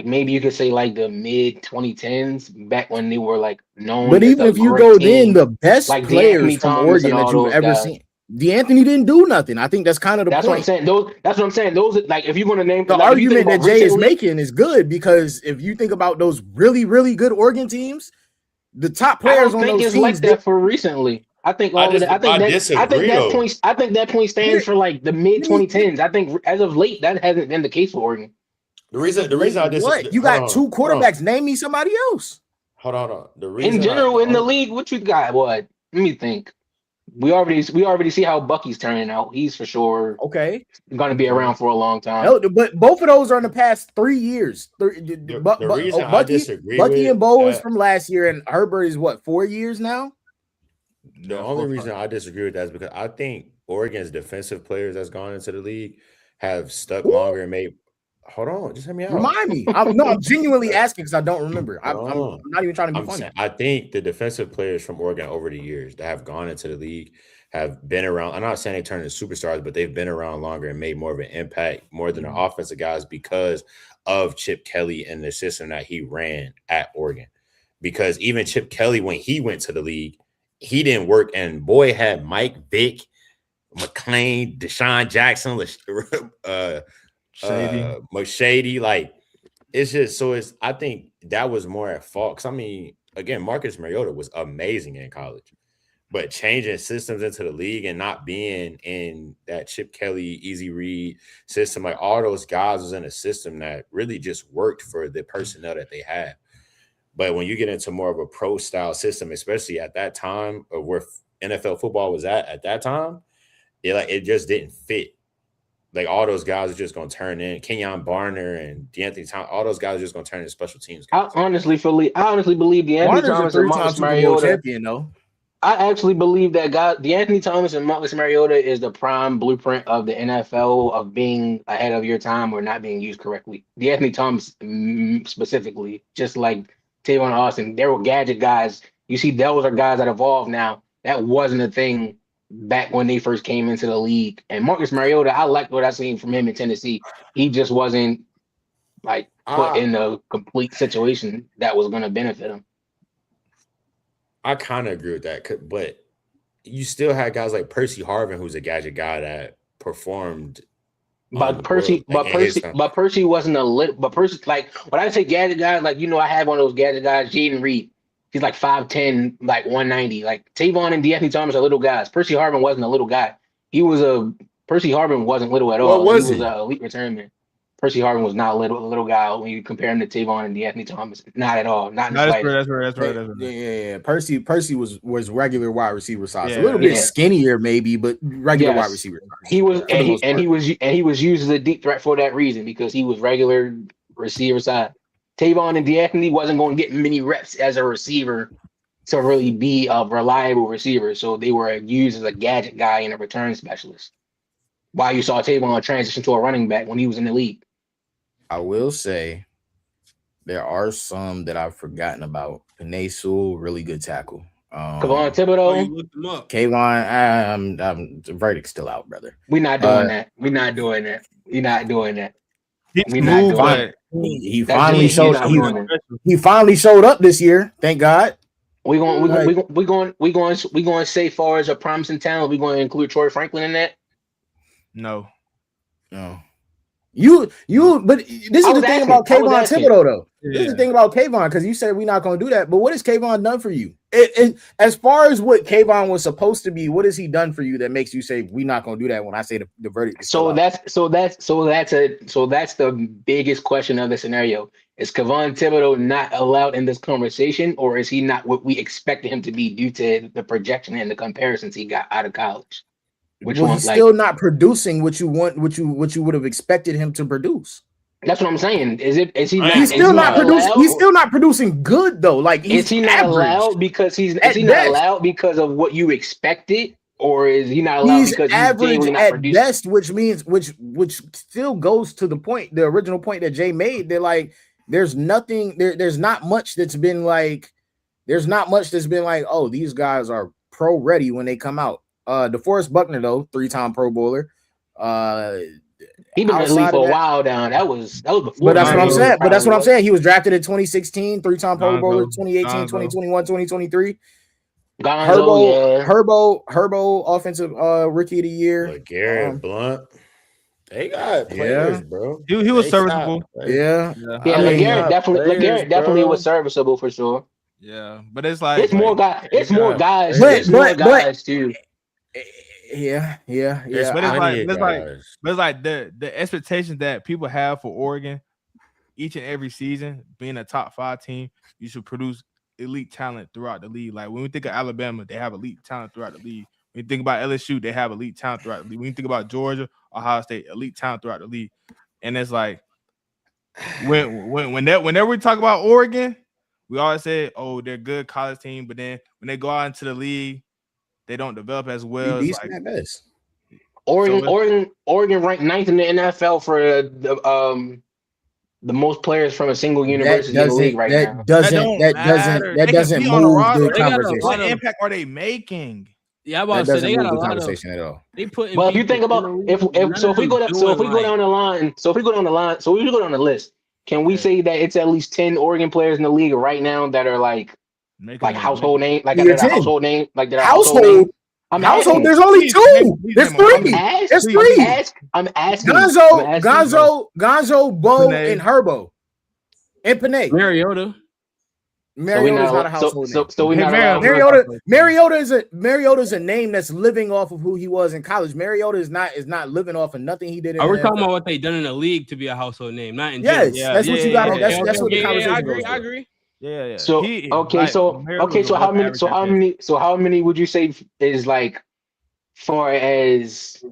maybe you could say like the mid 2010s, back when they were like known. But as even a if you great go team, then, the best like players DeAnthony from Thomas and Oregon that all you've those ever guys. seen, DeAnthony didn't do nothing. I think that's kind of the That's what I'm point. saying. That's what I'm saying. Those like if you want to name The like, if you think argument that about Jay is recently- making is good because if you think about those really, really good Oregon teams, the top I players don't on think those it's teams, like that for recently. I think all of that. I think disagree, that though. point. I think that point stands for like the mid 2010s. I think as of late that hasn't been the case for Oregon. The reason I disagree. what? You got two quarterbacks. Name me somebody else. Hold on. The reason In general, in the league, what you got? What? Let me think. We already see how Bucky's turning out. He's for sure Okay, going to be around for a long time. no, but both of those are in the past 3 years. the reason I Bucky, disagree Bucky with and Bo is that- from last year, and Herbert is what 4 years now. The only reason I disagree with that is because I think Oregon's defensive players that's gone into the league have stuck longer and made. Hold on, just hear me out. Remind me. I'm genuinely asking because I don't remember. I'm not even trying to be funny. I think the defensive players from Oregon over the years that have gone into the league have been around. I'm not saying they turned into superstars, but they've been around longer and made more of an impact more than the offensive guys because of Chip Kelly and the system that he ran at Oregon. Because even Chip Kelly, when he went to the league, he didn't work. And boy, had Mike Vick, McClain, Deshaun Jackson, McShady, like it's just so it's. I think that was more at fault. Because I mean, again, Marcus Mariota was amazing in college, but changing systems into the league and not being in that Chip Kelly easy read system, like all those guys was in a system that really just worked for the personnel that they had. But when you get into more of a pro style system, especially at that time of where NFL football was at that time, it just didn't fit. Like all those guys are just going to turn in. Kenyon Barner and DeAnthony Thomas, all those guys are just going to turn into special teams guys. I honestly believe DeAnthony Warner's Thomas a and 3-time Marcus Super Bowl Mariota. champion, though. I actually believe that DeAnthony Thomas and Marcus Mariota is the prime blueprint of the NFL of being ahead of your time or not being used correctly. DeAnthony Thomas specifically, just like Tavon Austin, they were gadget guys. You see, those are guys that evolve now. That wasn't a thing back when they first came into the league. And Marcus Mariota, I liked what I seen from him in Tennessee. He just wasn't like put in a complete situation that was going to benefit him. I kind of agree with that, but you still had guys like Percy Harvin, who's a gadget guy that performed. But Percy wasn't a lit. But Percy, like when I say gadget guys, like I have one of those gadget guys, Jaden Reed. He's like 5'10", like 190. Like Tavon and DeAnthony Thomas are little guys. Percy Harvin wasn't a little guy. Percy Harvin wasn't little at all. What was he? Was an elite returnman. Percy Harvin was not a little guy when you compare him to Tavon and DeAnthony Thomas. Not at all. Not in the slightest. That's right. Yeah. Percy was regular wide receiver size. Yeah. A little bit skinnier, maybe, but regular wide receiver size. He was he was used as a deep threat for that reason because he was regular receiver size. Tavon and DeAnthony wasn't going to get many reps as a receiver to really be a reliable receiver, so they were used as a gadget guy and a return specialist. why you saw Tavon transition to a running back when he was in the league. I will say there are some that I've forgotten about. Panay Sewell, really good tackle. Kayvon Oh, you Thibodeau, looked them up. Kayvon, the verdict's still out, brother. we're not doing that. We're not doing that. We're not doing that. He's We not smooth, doing but He That's finally it. showed. He's not doing it. He finally showed up this year. Thank God. We going Like- we going to say far as a promising talent. We going to include Troy Franklin in that. no. No. You, but this is I the was thing asking. about I was Kayvon asking. Thibodeau, though. This is Yeah. the thing about Kayvon, because you said we're not going to do that. But what has Kayvon done for you? As far as what Kayvon was supposed to be, what has he done for you that makes you say we're not going to do that when I say the verdict is still So out? that's the biggest question of the scenario. Is Kayvon Thibodeau not allowed in this conversation, or is he not what we expected him to be due to the projection and the comparisons he got out of college? Which Well, one? he's Like, still not producing what you want, what you would have expected him to produce. that's what I'm saying. Is he not? He's is still he not producing. allowed? He's still not producing good though. Like he's Is he not average. allowed because is At he not best. allowed because of what you expected, or is he not allowed He's because he's average genuinely not at producing? best, which means which still goes to the point, the original point that Jay made. They're like, there's nothing there. There's not much that's been like. There's not much that's been like, oh, these guys are pro ready when they come out. DeForest Buckner though, 3-time Pro Bowler. He been in the outside league of for a that- while down. That was before. But that's what I'm Gonzo saying. But that's what I'm Probably saying. He was drafted in 2016, 3-time Pro Gonzo, Bowler, 2018, Gonzo. 2021, 2023. Gonzo, yeah. Herbo, offensive rookie of the year. LeGarrette Blunt. They got players, bro. He was They serviceable. got players. Yeah. Yeah, I mean, LeGarrette definitely. players, LeGarrette definitely bro. was serviceable for sure. Yeah, but it's like It's more guys. It's more guys. But- It's more but- guys too. Yeah. There's but it's like- plenty of it's like- guys. But it's like the expectations that people have for Oregon each and every season, being a top 5 team, you should produce elite talent throughout the league. Like when we think of Alabama, they have elite talent throughout the league. When you think about LSU, they have elite talent throughout the league. When you think about Georgia, Ohio State, elite talent throughout the league. And it's like whenever we talk about Oregon, we always say, oh, they're a good college team, but then when they go out into the league, they don't develop as well. It's Decent like, at best. Oregon ranked 9th in the NFL for the most players from a single university in the league right now. That doesn't be on the move roster. the They got a conversation. What impact are they making? Yeah, I'm That about to say doesn't they move got a the lot of. conversation at all. They put. Well, if you think about if we go down the list, can we say that it's at least 10 Oregon players in the league right now that are like household name, like Yeah, that are 10. household name, like that are household name? I'm Household. asking. There's only Please, 2. please, There's please, 3. I'm There's asking. 3. I'm asking. Gonzo, Bo, Panay. and Herbo, and Panay. Mariota. Mariota's not a household name. So we Hey, not Mariota- allowed. Mariota is a name that's living off of who he was in college. Mariota is not living off of nothing he did in Are we the talking NFL. about what they done in the league to be a household name, not in Yes, general? that's what you got. yeah, That's what the conversation I goes agree. to. I agree. Yeah. So so how many would you say is like far as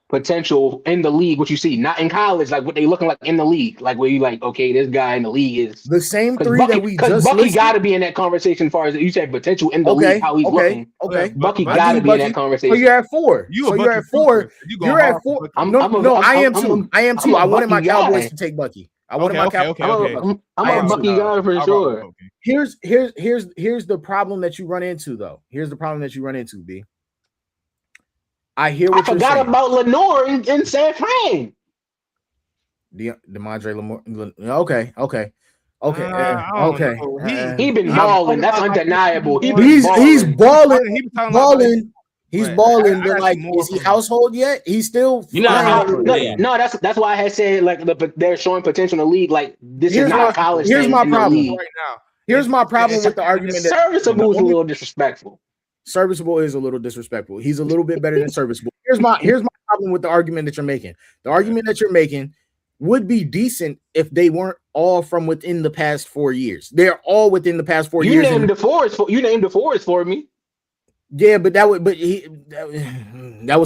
potential in the league, what you see, not in college, like what they looking like in the league, like where you like, okay, this guy in the league is The same 'cause 3 Bucky, that we 'cause just Bucky listed. got to be in that conversation as far as you said potential in the league, how he's looking. Okay. Bucky But- got to you, be in Bucky. that So conversation. you're at 4. You So a you're Bucky at 4. truther. You going You're hard at for 4. Bucky. I'm- No, I'm a- no, I'm- I am I'm too. I am I'm too. a I wanted my Bucky guy. Cowboys to take Bucky. I wanted my Cowboys. I'm I a am Bucky too. guy for sure. Here's the problem that you run into, though. Here's the problem that you run into, B. I hear I what you're forgot saying. about Lenore in San Fran. DeMondre Lamar. Okay. I don't know. He been I'm- balling. That's undeniable. He been He's balling. He was talking balling. He's But balling, I but got like, you more is he from- household yet? He's still. You're not flying. household. No, that's why I had said like they're showing potential in the league. Like this Here's is not my- a college. here's thing my in the problem. league. right now. Here's my problem with the argument that Serviceable is a little disrespectful. serviceable is a little disrespectful. He's a little bit better than serviceable. Here's my problem with the argument that you're making. The argument that you're making would be decent if they weren't all from within the past 4 years. They're all within the past 4 You years. named the forest for me. Yeah, but that was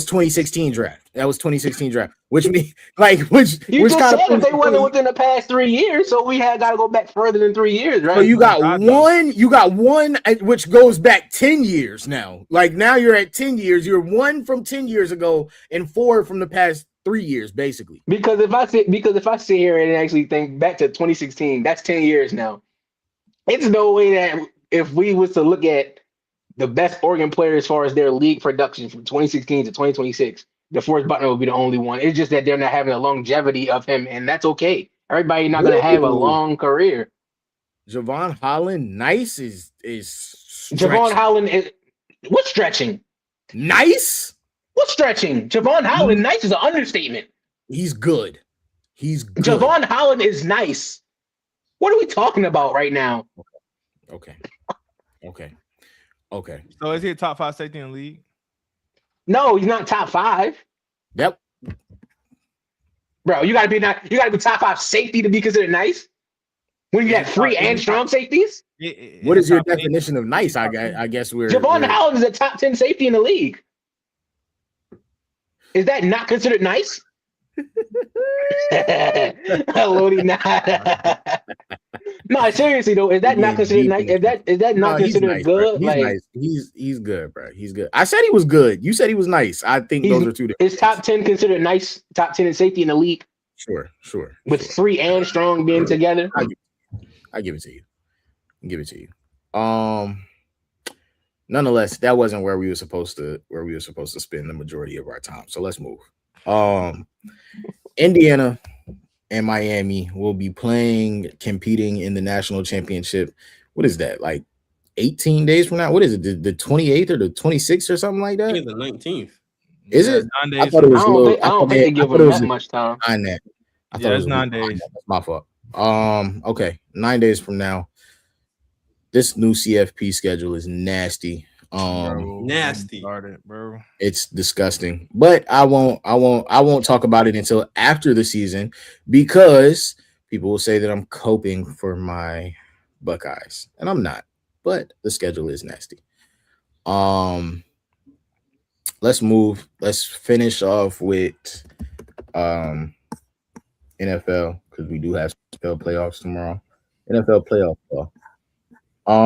2016 draft. That was 2016 draft, which me which You which just kind said that of they wasn't within the past 3 years, so we had got to go back further than 3 years, right? So you got one, which goes back 10 years now. Like now you're at 10 years. You're 1 from 10 years ago and 4 from the past 3 years, basically. Because if I sit here and actually think back to 2016, that's 10 years now. It's no way that if we was to look at the best Oregon player as far as their league production from 2016 to 2026, DeForest Buckner will be the only one. It's just that they're not having the longevity of him, and that's okay. Everybody not going to have a long career. Javon Holland, nice is Javon Holland is what's stretching? Nice? What's stretching? Javon Holland, nice is an understatement. He's good. He's good. Javon Holland is nice. What are we talking about right now? Okay. So is he a top 5 safety in the league? No, he's not top 5. Yep. Bro, you gotta be top 5 safety to be considered nice. When you got 3 and strong safeties? What is your definition of nice? I guess Javon Holland is a top 10 safety in the league. Is that not considered nice? Lodi, not. No, seriously though, is that not considered nice? Is that not considered nice, good? He's nice. He's good, bro. He's good. I said he was good. You said he was nice. I think those are two different. Is top 10 considered nice? Top 10 in safety in the league? Sure. With 3 and strong being together? I give it to you. Nonetheless, that wasn't where we were supposed to spend the majority of our time. So let's move. Indiana and Miami will be competing in the national championship. What is that? Like 18 days from now? What is it? The 28th or the 26th or something like that? I think it's the 19th. Is it? 9 days. I thought it was I don't think they give them that much time. I thought it was 9 days. That's my fault. Okay, 9 days from now. This new CFP schedule is nasty. Nasty. Started, bro. It's disgusting. But I won't talk about it until after the season because people will say that I'm coping for my Buckeyes, and I'm not. But the schedule is nasty. Let's move. Let's finish off with NFL because we do have NFL playoffs tomorrow. NFL playoff ball. Where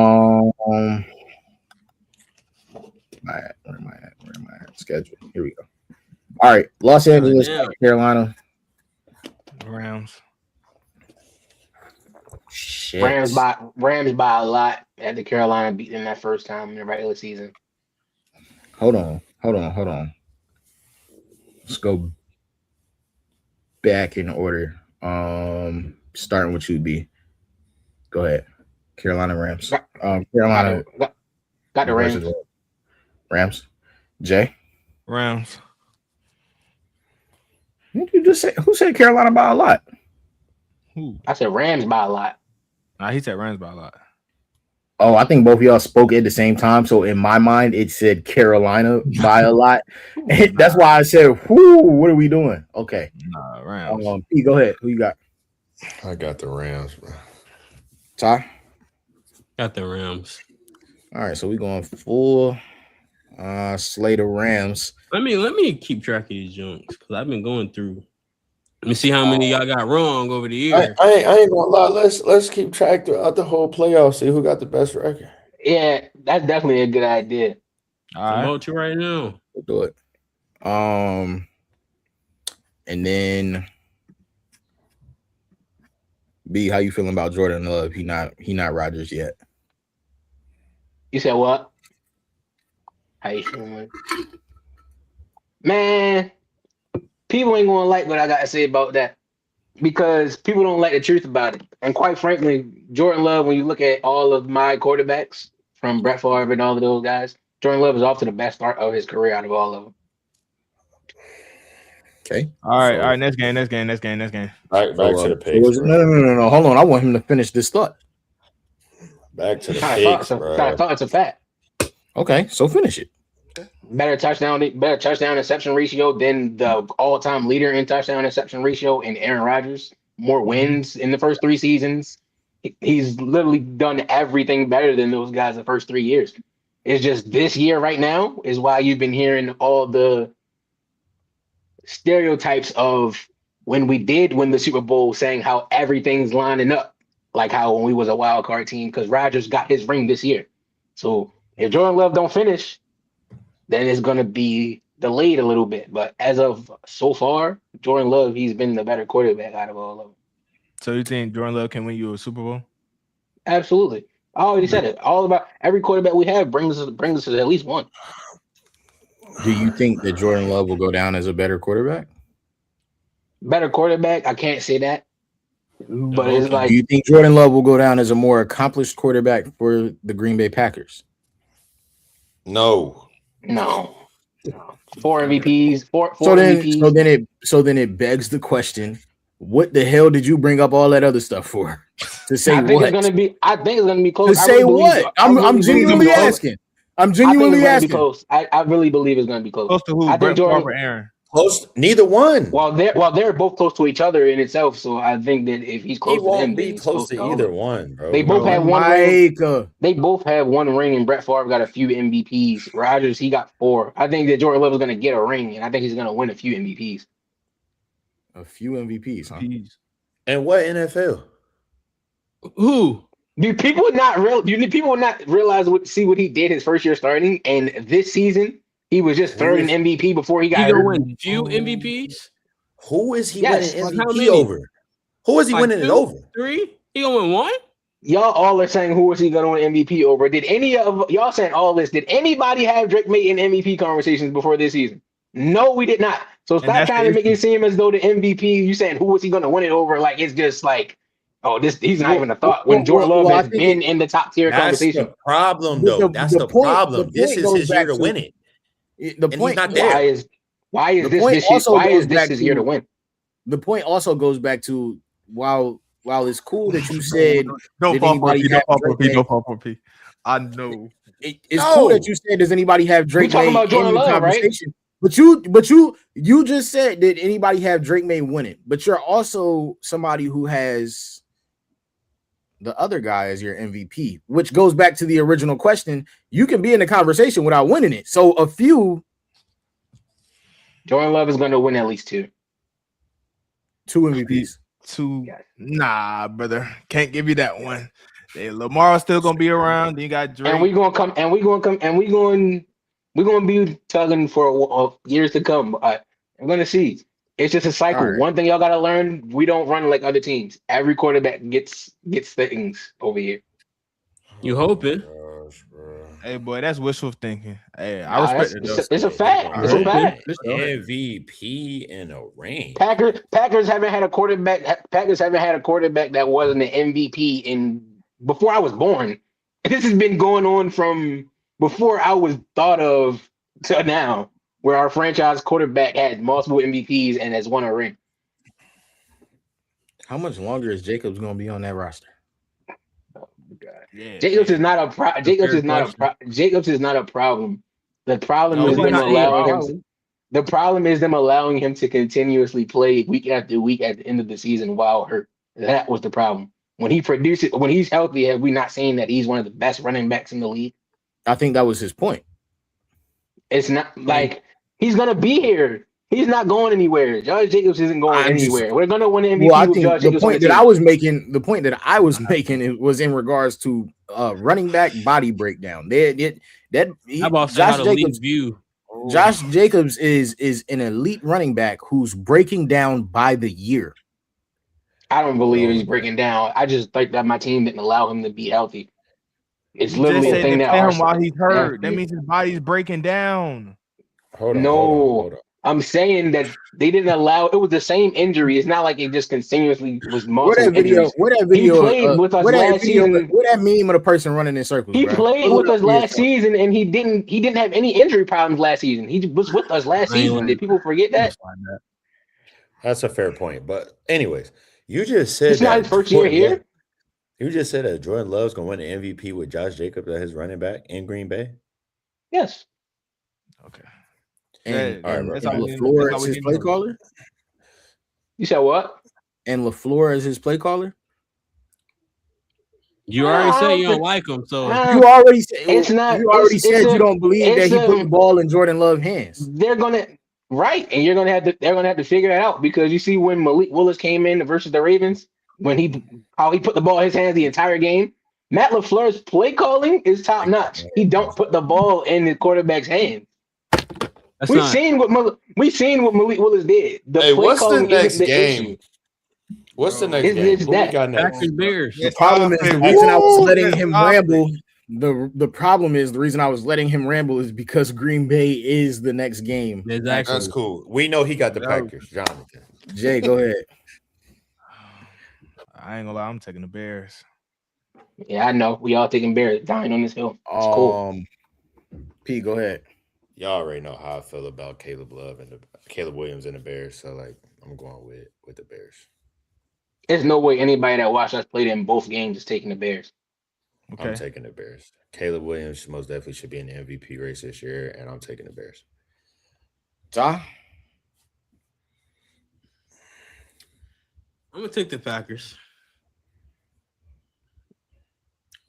am I at? Schedule. Here we go. All right. Los Angeles, Carolina. Rams. Shit. Rams by a lot after Carolina beat them that first time in the regular season. Hold on. Let's go back in order. Starting with you, B. Go ahead. Carolina Rams. Carolina got the Rams. Rams. Jay. Rams. What did you just say? Who said Carolina by a lot? Who? I said Rams by a lot. Nah, he said Rams by a lot. Oh, I think both of y'all spoke at the same time. So in my mind, it said Carolina by a lot. That's why I said, "Whoo, what are we doing?" Okay. Nah, Rams. P, go ahead. Who you got? I got the Rams, bro. Ty? Got the Rams. All right, so we're going full slate of Rams. Let me keep track of these junks because I've been going through. Let me see how many y'all got wrong over the year. I ain't gonna lie. Let's keep track throughout the whole playoffs. See who got the best record. Yeah, that's definitely a good idea. I'm about to right now. We'll do it. And then B, how you feeling about Jordan Love? He not Rodgers yet. You said what? How you feeling? Man, people ain't gonna like what I got to say about that because people don't like the truth about it. And quite frankly, Jordan Love, when you look at all of my quarterbacks from Brett Favre and all of those guys, Jordan Love is off to the best start of his career out of all of them. Okay. All right. Next game. Back to the picks. No. Hold on. I want him to finish this thought. Back to the picks, bro. I thought it's a fact. Okay, so finish it. Better touchdown interception ratio than the all-time leader in touchdown interception ratio in Aaron Rodgers. More wins in the first 3 seasons. He's literally done everything better than those guys the first 3 years. It's just this year right now is why you've been hearing all the stereotypes of when we did win the Super Bowl, saying how everything's lining up, like how when we was a wild card team, because Rodgers got his ring this year. So if Jordan Love don't finish, then it's gonna be delayed a little bit. But as of so far, Jordan Love, he's been the better quarterback out of all of them. So you think Jordan Love can win you a Super Bowl? Absolutely. I already said it. All about every quarterback we have brings us to at least one. Do you think that Jordan Love will go down as a better quarterback? Better quarterback, I can't say that. But it's like, do you think Jordan Love will go down as a more accomplished quarterback for the Green Bay Packers? No. 4 MVPs, four So MVPs. then it begs the question: what the hell did you bring up all that other stuff for? To say I think what? it's gonna be. I think it's gonna be close. To say what? I'm genuinely asking. I'm genuinely asking. Close. I really believe it's gonna be close. Close to who? I think Brett Jordan. Favre or Aaron? Close. Neither one. While they're both close to each other in itself, so I think that if he's close He to them, won't then be he's close to all either of them. one, bro. They both have one ring. Mike, They both have one ring, and Brett Favre got a few MVPs. Rodgers, he got 4. I think that Jordan Love is gonna get a ring, and I think he's gonna win a few MVPs. a few MVPs, huh? Jeez. And what NFL? Who? Do people not realize see what he did his first year starting, and this season he was just third in MVP before he He got gonna hurt. win few MVPs? Who is he Yes. winning How MVP many? over? Who is he Like winning it 2, over? 3? He gonna win 1? Y'all all are saying who is he gonna win MVP over? Did any of y'all saying all this? Did anybody have Drake May in MVP conversations before this season? No, we did not. So stop that's trying the to make it seem as though the MVP, you saying who is he gonna win it over? Like it's just like, oh, he's not even a thought when Jordan Love has been in the top tier That's conversation. the problem, But though. That's the point- problem. the This point is goes his year back to to- win it. The And point he's not there. Why is The this point this year? also Why goes is this back his year to to- win? The point also goes back to while it's cool that you said Don't did fall for anybody P. have Don't fall for Drake P. May? Don't fall for P. I know. It's cool that you said does anybody have Drake talking May about Jordan in the Love, right? conversation? But you just said did anybody have Drake May win it? But you're also somebody who has the other guy as your MVP, which goes back to the original question. You can be in the conversation without winning it. So a few Jordan Love is going to win at least 2. 2 MVPs. Nah, brother. Can't give you that one. Hey, Lamar's still gonna be around. Then you got Drake. And we're gonna be tugging for years to come. I'm gonna see. It's just a cycle. All right. One thing y'all gotta learn: we don't run like other teams. Every quarterback gets things over here. You hoping? Gosh, bro. Hey, boy, that's wishful thinking. Hey, I respect it. It's a fact. It's a fact. MVP in a ring. Packers haven't had a quarterback. Packers haven't had a quarterback that wasn't an MVP before I was born. This has been going on from before I was thought of to now, where our franchise quarterback had multiple MVPs and has won a ring. How much longer is Jacobs going to be on that roster? Yeah. Jacobs is not a Jacobs is not a problem. The problem No, is he's them not allowing him. The problem is them allowing him to continuously play week after week at the end of the season while hurt. That was the problem. When he produces, when he's healthy, have we not seen that he's one of the best running backs in the league? I think that was his point. It's not like he's gonna be here. He's not going anywhere. Josh Jacobs isn't going anywhere. We're gonna win MVP. Well, I with think Josh the Jacobs point that I was making, it was in regards to running back body breakdown. How about Josh Jacobs view? Josh Jacobs is an elite running back who's breaking down by the year. I don't believe he's breaking down. I just think that my team didn't allow him to be healthy. It's literally a thing that play him while he's hurt. Yeah. That means his body's breaking down. Hold on. No, I'm saying that they didn't allow. It was the same injury. It's not like it just continuously was multiple injuries. Where that video? He played with us last season. Where that meme of the person running in circles? He bro? played with us last season, and he didn't have any injury problems last season. He was with us last season. Did people forget that? That's a fair point. But anyways, you just said It's not his first year here. You just said that Jordan Love's gonna win the MVP with Josh Jacobs as his running back in Green Bay. Yes. Okay. And that's how we- LaFleur that's is how we his get play going. caller. You said what? And LaFleur is his play caller. You already said you don't like him, so You already said It's not- You already it's- it's said a- you don't believe that it's he a- put the ball in Jordan Love's hands. they're gonna right, and they're gonna have to figure that out because you see when Malik Willis came in versus the Ravens, how he put the ball in his hands the entire game. Matt LaFleur's play calling is top notch. He don't put the ball in the quarterback's hands. that's We've not. seen what Malik Willis did. The Hey, play what's the calling next isn't the game? issue. What's the next It's game? just Who we that. got next? Packers Bears. The problem is the Woo! reason I was letting Yes, him stop it. ramble. The problem is the reason I was letting him ramble is because Green Bay is the next game. Exactly. That's cool. We know he got the Yeah. Packers, Jonathan. Jay, go ahead. I ain't gonna lie, I'm taking the Bears. Yeah, I know. We all taking Bears dying on this hill. It's cool. P, go ahead. Y'all already know how I feel about Caleb Williams and the Bears. So like, I'm going with the Bears. There's no way anybody that watched us play in both games is taking the Bears. Okay. I'm taking the Bears. Caleb Williams most definitely should be in the MVP race this year, and I'm taking the Bears. Ja? I'm gonna take the Packers.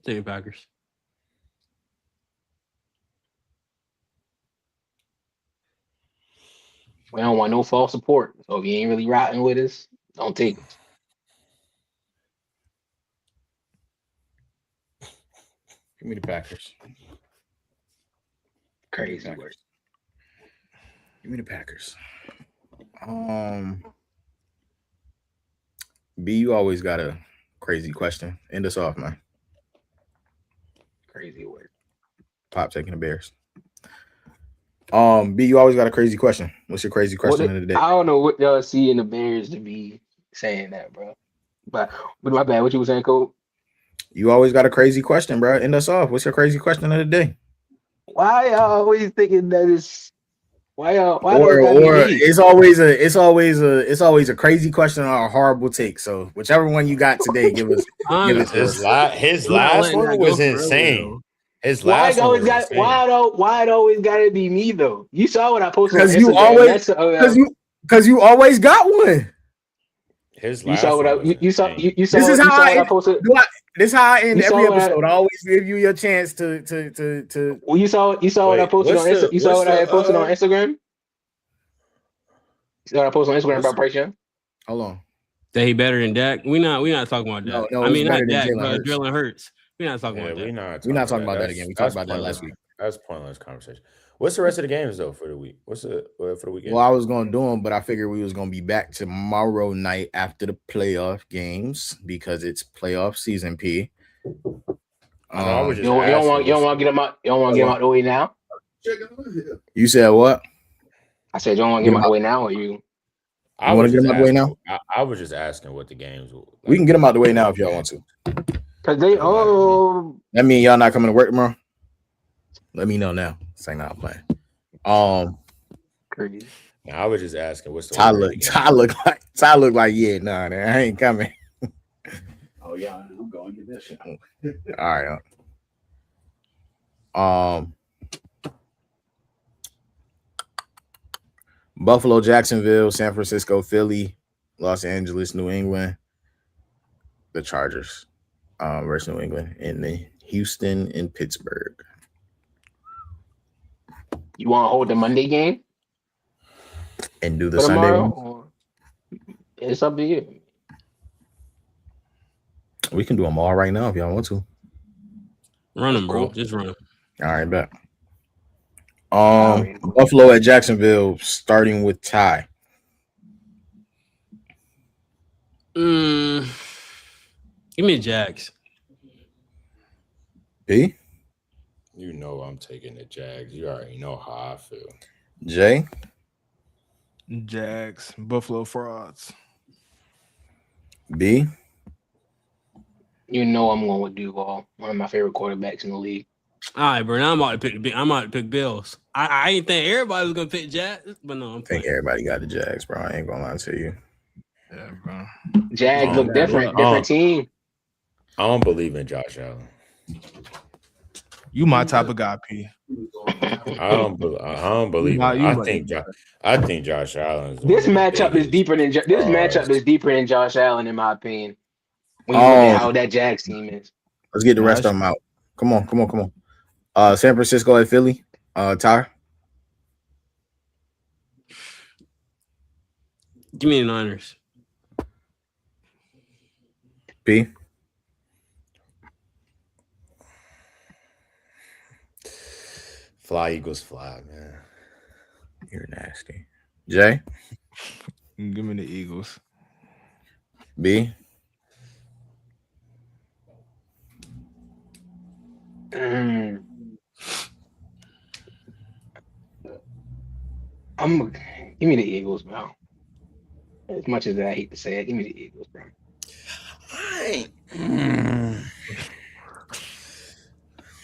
Taking Packers. We don't want no false support. So if you ain't really rotting with us, don't take us. Give me the Packers. Crazy work. Give me the Packers. B, you always got a crazy question. End us off, man. Crazy work. Pop taking the Bears. B, you always got a crazy question. What's your crazy question of the day? I don't know what y'all see in the Bears to be saying that, bro. But my bad. What you was saying, Cole? You always got a crazy question, bro. End us off. What's your crazy question of the day? Why y'all always thinking that it's why y'all Or gotta be me? it's always a crazy question or a horrible take. So whichever one you got today, give us. Honestly, His I'm not last letting that one go was for early, insane. His Why last it one always was got insane. why it always gotta be me though? You saw what I posted on Because you Instagram. always That's, because you always got one. His you last saw what I one was you saw insane. you saw This is you how saw I what I posted. This is how I end You every saw what I- episode. I always give you your chance to. Well, you saw what I Wait, posted on what's Instagram. the- You saw what's what I had the, posted on uh, Instagram. You saw what I posted on Instagram what's- about Bryce Young. Hold on. that he better than Dak. We not talking about Dak. No, I mean he's not better than Dak, Jalen but Hurts. Jalen Hurts. We not talking Yeah, about we're that. not. We're not talking about that That's- again. We talked that's about that last pointless. week. That's pointless conversation. What's the rest of the games though for the week? What's the for the weekend? Well, I was going to do them, but I figured we was going to be back tomorrow night after the playoff games because it's playoff season. P. I was You just don't want asking to get him out. You don't want to get him out the way now. You said what? I said you don't want to get him out the way now, or you? I You wanna was get just him out the way asking- I was just asking what the games were. We can get them out the way now if y'all want to. Because they That mean y'all not coming to work tomorrow? Let me know now. Say not playing. crazy. I was just asking what's the Ty order of look the games? Ty look like yeah, nah, I ain't coming. Oh yeah, I'm going to get that shit. All right. Buffalo, Jacksonville, San Francisco, Philly, Los Angeles, New England, the Chargers versus New England, and the Houston and Pittsburgh. You want to hold the Monday game And do the for Sunday tomorrow? one. Or it's up to you. We can do them all right now if y'all want to. Run him, bro. Just run him. All right, bet. Buffalo at Jacksonville, starting with Ty. Give me Jags. B, You know I'm taking the Jags. You already know how I feel. Jay, Jags, Buffalo Frauds. B, You know I'm going with Duval, one of my favorite quarterbacks in the league. All right, bro. Now I'm about to pick Bills. I ain't think everybody was gonna pick Jags, but no, I'm I think playing. everybody got the Jags, bro. I ain't gonna lie to you. Yeah, bro. Jags look different team. I don't believe in Josh Allen. You my type of guy, P. I don't believe. Nah, him. you I might- think Josh Allen. Is This one of the matchup is biggest deeper than frauds. Josh Allen, in my opinion. When you look at how that Jags team is, Let's get the Nah, rest of them out. Come on. San Francisco at Philly. Ty. Give me the Niners. P. Fly Eagles fly, man. You're nasty. J. Give me the Eagles. B. Give me the Eagles, bro. As much as I hate to say it, give me the Eagles, bro.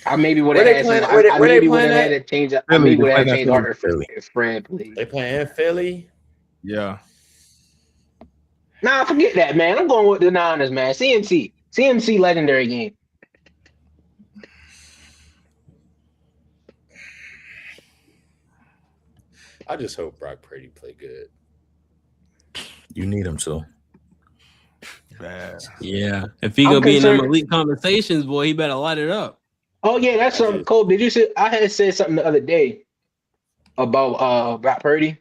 I maybe would have had some. I maybe would have had to change. I maybe would have changed harder if Fred played. They playing in Philly. Yeah. Nah, forget that, man. I'm going with the Niners, man. CMC legendary game. I just hope Brock Purdy play good. You need him to. Bad. Yeah. If he gonna be in them elite conversations, boy, he better light it up. Oh yeah, that's something. Cole, did you see? I had said something the other day about Brock Purdy.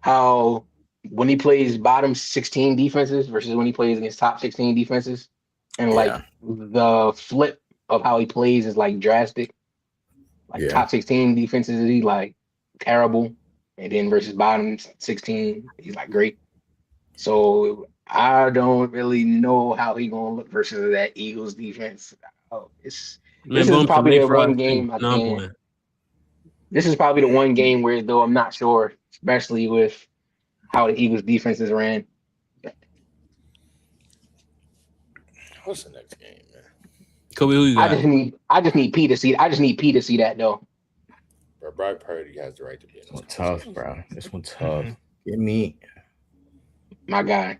How when he plays bottom 16 defenses versus when he plays against top 16 defenses, and like the flip of how he plays is like drastic. Like top 16 defenses, he like terrible, and then versus bottom 16, he's like great. So I don't really know how he gonna look versus that Eagles defense. This is probably the one game I can. This is probably the one game where though I'm not sure, especially with how the Eagles defenses ran. What's the next game, man? Kobe, who you got? I just need P to see. I just need P to see that though. Bro, Brock Purdy has the right to be in this. Tough, bro. This one's tough. Give me my guy.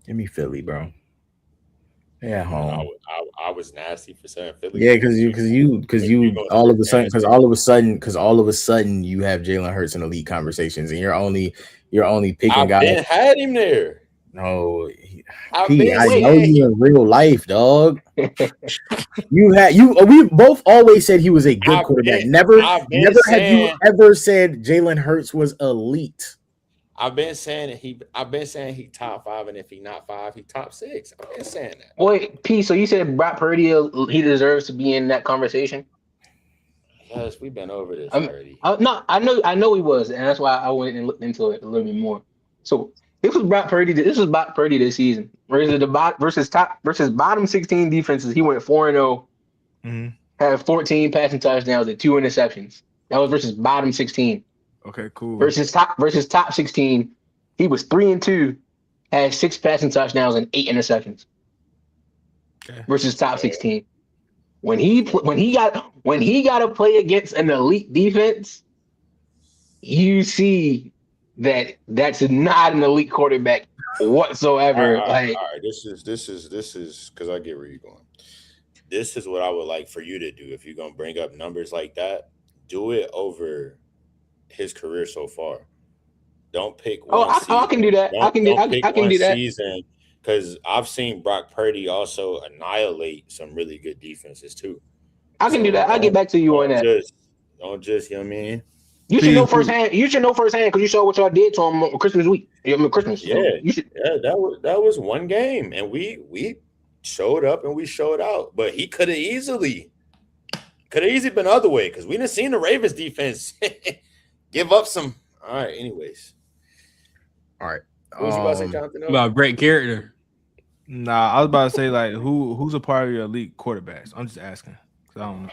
Give me Philly, bro. Yeah, home. I was nasty for saying Philly. Yeah, because you all of a sudden you have Jalen Hurts in elite conversations, and you're only picking guys. I had him there. No, I know you in real life, dog. We both always said he was a good quarterback. Never have you ever said Jalen Hurts was elite. I've been saying he top 5, and if he not 5, he top 6. I've been saying that. Wait, P. So you said Brock Purdy he deserves to be in that conversation? Yes, we've been over this already. No, I know he was, and that's why I went and looked into it a little bit more. So this was Brock Purdy. This was Brock Purdy this season. Versus bottom 16 defenses, he went 4-0. Had 14 passing touchdowns and 2 interceptions. That was versus bottom 16. Okay, cool. Versus top 16, he was 3-2, had 6 passing touchdowns and 8 interceptions. Okay. Versus top 16. When he got to play against an elite defense, you see that's not an elite quarterback whatsoever. All right. This is because I get where you're going. This is what I would like for you to do if you're gonna bring up numbers like that. Do it over his career so far. Don't pick one season. I can do that. I can do that season, because I've seen Brock Purdy also annihilate some really good defenses too. I can do that. I'll get back to you on that. Don't just, you know what I mean? You should know firsthand. You should know firsthand because you saw what y'all did to him on Christmas week. Christmas. Yeah, so you should. Yeah, that was one game, and we showed up and we showed out. But he could have easily been other way because we didn't see the Ravens defense give up some. All right. Anyways. All right. What was you about to say, Jonathan? About great character. Nah, I was about to say like who's a part of your elite quarterbacks. I'm just asking because I don't know.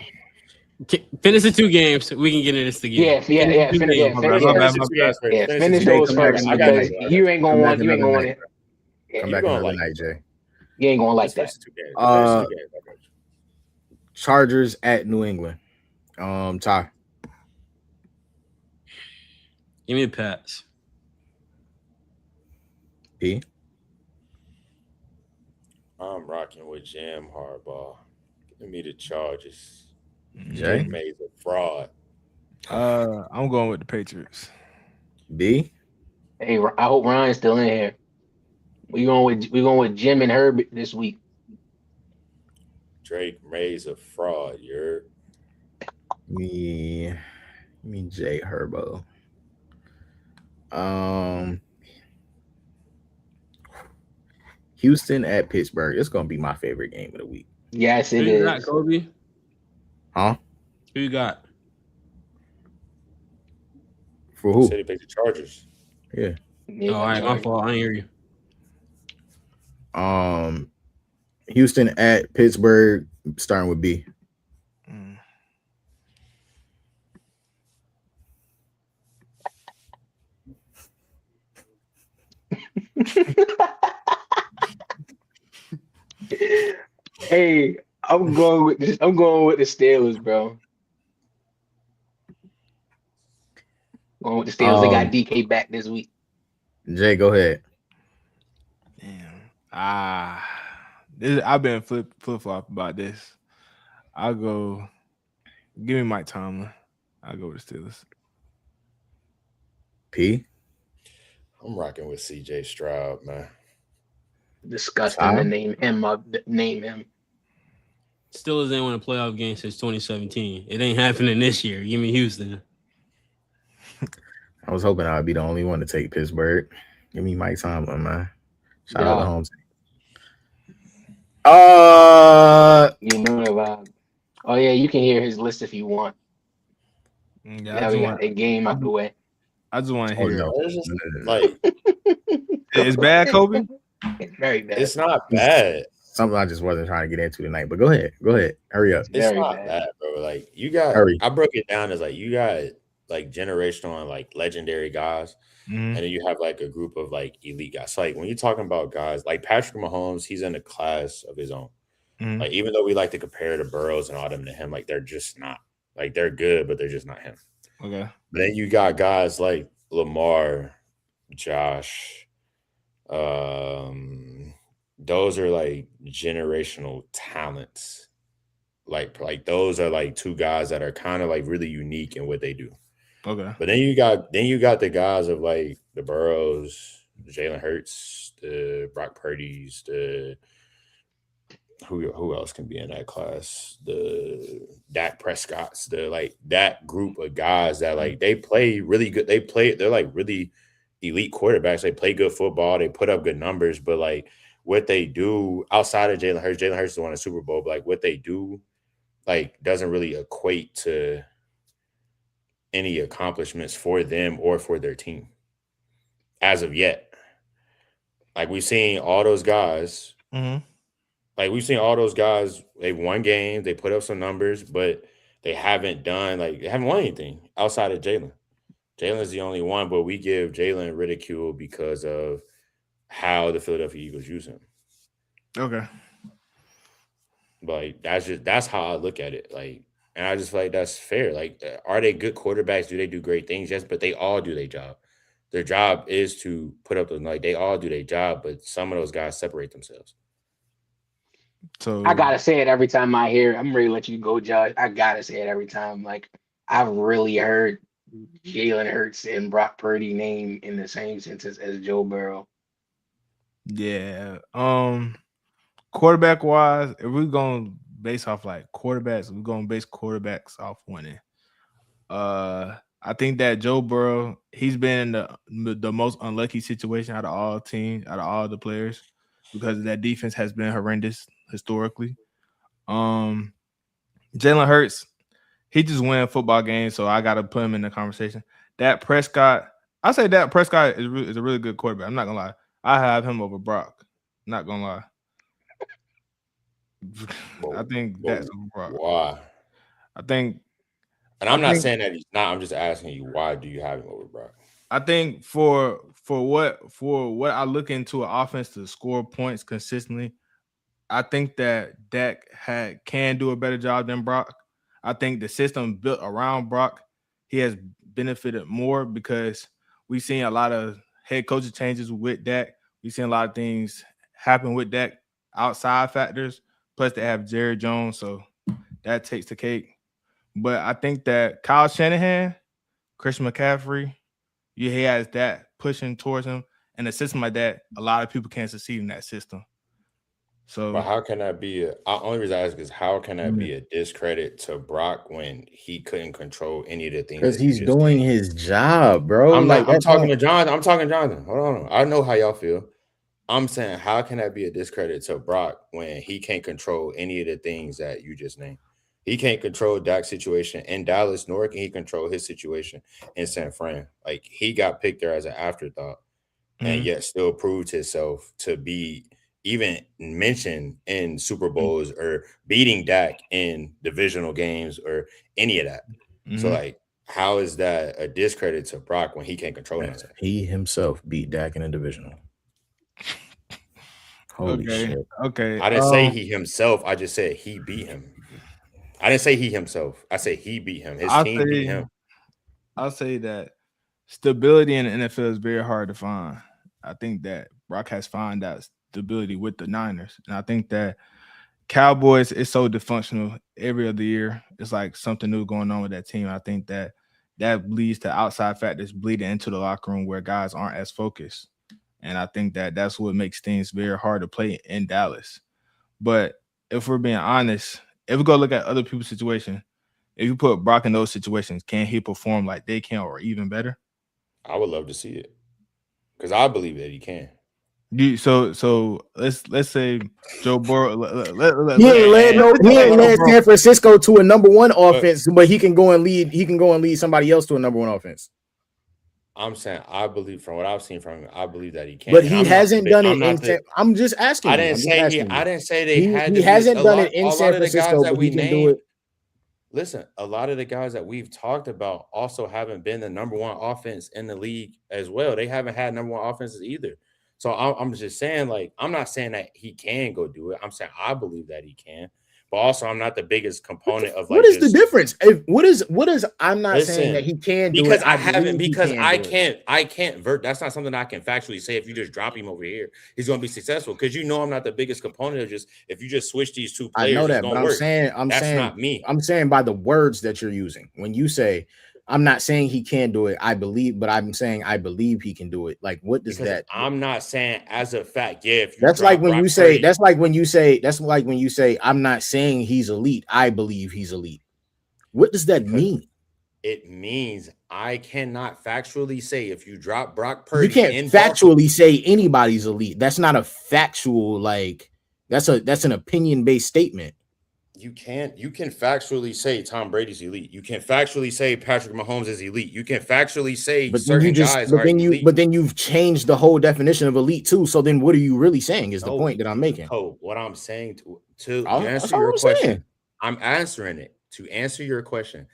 Finish the 2 games. We can get into this again. Yeah. Finish those first. You ain't gonna want it. Come back another night, Jay. You ain't gonna like that. Chargers at New England. Ty. Give me the Pats. P. I'm rocking with Jim Harbaugh. Give me the Chargers. Jay May's a fraud. I'm going with the Patriots. B. Hey, I hope Ryan's still in here. We going with Jim and Herb this week. Drake May's a fraud. You're Me Jay Herbo. Houston at Pittsburgh. It's gonna be my favorite game of the week. Yes, Who it you got, is. Kobe? Huh? Who you got? For who? said he picked the Chargers. Yeah. Yeah, Oh, all right, my fault. I didn't hear you. Houston at Pittsburgh, starting with B. Mm. Hey, I'm going with this. I'm going with the Steelers, bro. Going with the Steelers. They got DK back this week. Jay, go ahead. Damn. I've been flip flop about this. I'll go. Give me Mike Tomlin. I'll go with the Steelers. P. I'm rocking with CJ Stroud, man. Disgusting to name him. Steelers ain't won a playoff game since 2017. It ain't happening this year. Give me Houston. I was hoping I'd be the only one to take Pittsburgh. Give me Mike Tomlin, man. Shout out to home team. You know the vibe. Oh yeah, you can hear his list if you want. Yeah, Now we got a game out the way. I just want to Oh, hear. no. It's just like It's bad, Kobe. It's very bad. it's not bad. Something I just wasn't trying to get into tonight. But go ahead. Hurry up. It's Very not bad. bad, bro. Like you got, Hurry. I broke it down as like you got like generational and like legendary guys, Mhm. and then you have like a group of like elite guys. So like when you're talking about guys like Patrick Mahomes, he's in a class of his own. Mhm. Like even though we like to compare the Burrows and all them to him, like they're just not. Like they're good, but they're just not him. Okay. But then you got guys like Lamar, Josh. Those are like generational talents. Like those are like two guys that are kind of like really unique in what they do. Okay. But then you got the guys of like the Burrows, the Jalen Hurts, the Brock Purdy's, the who else can be in that class? The Dak Prescott's, the like that group of guys that like they play really good. They're like really elite quarterbacks. They play good football. They put up good numbers, but like what they do outside of Jalen Hurts won a Super Bowl, but like what they do like doesn't really equate to any accomplishments for them or for their team as of yet. Like we've seen all those guys. Mhm. Like we've seen all those guys, they've won games, they put up some numbers, but they haven't won anything outside of Jalen. Jalen's the only one, but we give Jalen ridicule because of how the Philadelphia Eagles use him. Okay. Like that's how I look at it. Like, and I just feel like that's fair. Like, are they good quarterbacks? Do they do great things? Yes, but they all do their job. Their job is to put up those, like they all do their job, but some of those guys separate themselves. So I gotta say it every time I hear. I'm ready to let you go, Josh. I gotta say it every time. Like I've really heard Jalen Hurts and Brock Purdy name in the same sentence as Joe Burrow. Yeah. Quarterback wise, if we're going based off like quarterbacks, we're going to base quarterbacks off winning. I think that Joe Burrow, he's been in the most unlucky situation out of all teams, out of all the players, because that defense has been horrendous historically. Jalen Hurts, he just win football games, so I got to put him in the conversation. Dak Prescott, I say Dak Prescott is a really good quarterback. I'm not gonna lie. I have him over Brock. Not gonna lie. I think that's over Brock. Why? I think, and I'm not saying that he's not. I'm just asking you, why do you have him over Brock? I think for what I look into an offense to score points consistently, I think that Dak can do a better job than Brock. I think the system built around Brock, he has benefited more because we've seen a lot of head coaching changes with Dak. We've seen a lot of things happen with Dak, outside factors. Plus, they have Jerry Jones, so that takes the cake. But I think that Kyle Shanahan, Christian McCaffrey, he has that pushing towards him. in a system like that, a lot of people can't succeed in that system. So But how can that be only reason I ask is how can that be a discredit to Brock when he couldn't control any of the things? Because that you he's just doing named? his job, bro. I'm Like not. I'm that's talking not- to Jonathan. I'm talking to Jonathan. Hold on. I know how y'all feel. I'm saying, how can that be a discredit to Brock when he can't control any of the things that you just named? He can't control Dak's situation in Dallas, nor can he control his situation in San Fran. Like, he got picked there as an afterthought, and yet still proved himself to be even mentioned in Super Bowls or beating Dak in divisional games or any of that. So, like, how is that a discredit to Brock when he can't control himself? he himself beat Dak in a divisional. Holy shit. Okay. I didn't say he himself. I just said he beat him. I didn't say he himself. I said he beat him. His team beat him. I'll say that stability in the NFL is very hard to find. I think that Brock has found that stability with the Niners. And I think that Cowboys is so dysfunctional every other year. It's like something new going on with that team. I think that leads to outside factors bleeding into the locker room where guys aren't as focused. And I think that that's what makes things very hard to play in Dallas. But if we're being honest, if we go look at other people's situation, if you put Brock in those situations, can he perform like they can or even better? I would love to see it because I believe that he can. So let's say Joe Burrow. He ain't led San Francisco to a number one offense, but he can go and lead. He can go and lead somebody else to a number one offense. I'm saying I believe from what I've seen from him, I believe that he can. But he hasn't done it. I'm just asking. I didn't say they had. He hasn't done it in San Francisco, but he can do it. Listen, a lot of the guys that we've talked about also haven't been the number one offense in the league as well. They haven't had number one offenses either. So I'm just saying, like, I'm not saying that he can go do it. I'm saying I believe that he can. But also, I'm not the biggest component of like. What is the difference? What is? I'm not saying that he can do because it. I haven't because I can't. That's not something I can factually say. If you just drop him over here, he's going to be successful. Because I'm not the biggest component of just if you just switch these two players. I know that, but I'm saying that's not me. I'm saying by the words that you're using when you say. I'm not saying he can do it. I believe, but I'm saying I believe he can do it. Like, what does that? I'm not saying as a fact. Yeah, if that's like when you say. That's like when you say. I'm not saying he's elite. I believe he's elite. What does that mean? It means I cannot factually say if you drop Brock Purdy. You can't factually say anybody's elite. That's not a factual like. That's an opinion based statement. You can factually say Tom Brady's elite. You can factually say Patrick Mahomes is elite. You can factually say certain guys are elite. But then you've changed the whole definition of elite too. So then what are you really saying is the point that I'm making. Oh, what I'm saying to answer your question, I'm answering it. To answer your question,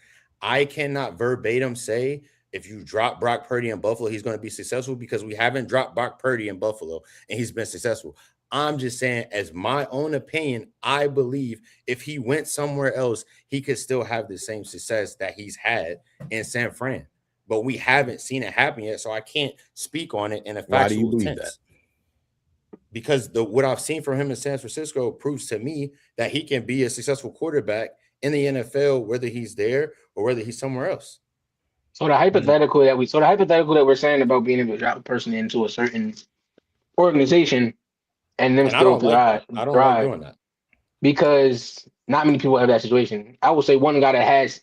I cannot verbatim say if you drop Brock Purdy in Buffalo, he's going to be successful because we haven't dropped Brock Purdy in Buffalo and he's been successful. I'm just saying, as my own opinion, I believe if he went somewhere else, he could still have the same success that he's had in San Fran. But we haven't seen it happen yet, so I can't speak on it in a factual Why do you believe sense. Because what I've seen from him in San Francisco proves to me that he can be a successful quarterback in the NFL, whether he's there or whether he's somewhere else. So the hypothetical that we're saying about being able to drop a person into a certain organization. And them still thrive. I don't like doing that. Because not many people have that situation. I would say one guy that has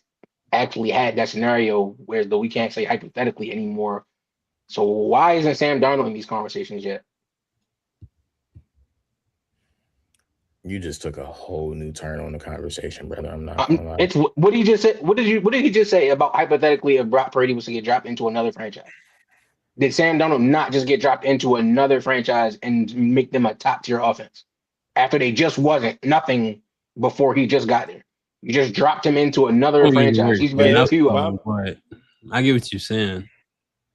actually had that scenario where though we can't say hypothetically anymore. So why isn't Sam Darnold in these conversations yet? You just took a whole new turn on the conversation, brother. I'm not. It's what did he just say? What did he just say about hypothetically if Brock Purdy was to get dropped into another franchise? Did Sam Darnold not just get dropped into another franchise and make them a top tier offense after they just wasn't nothing before he just got there? You just dropped him into another franchise. He's been a few of them. I get what you're saying.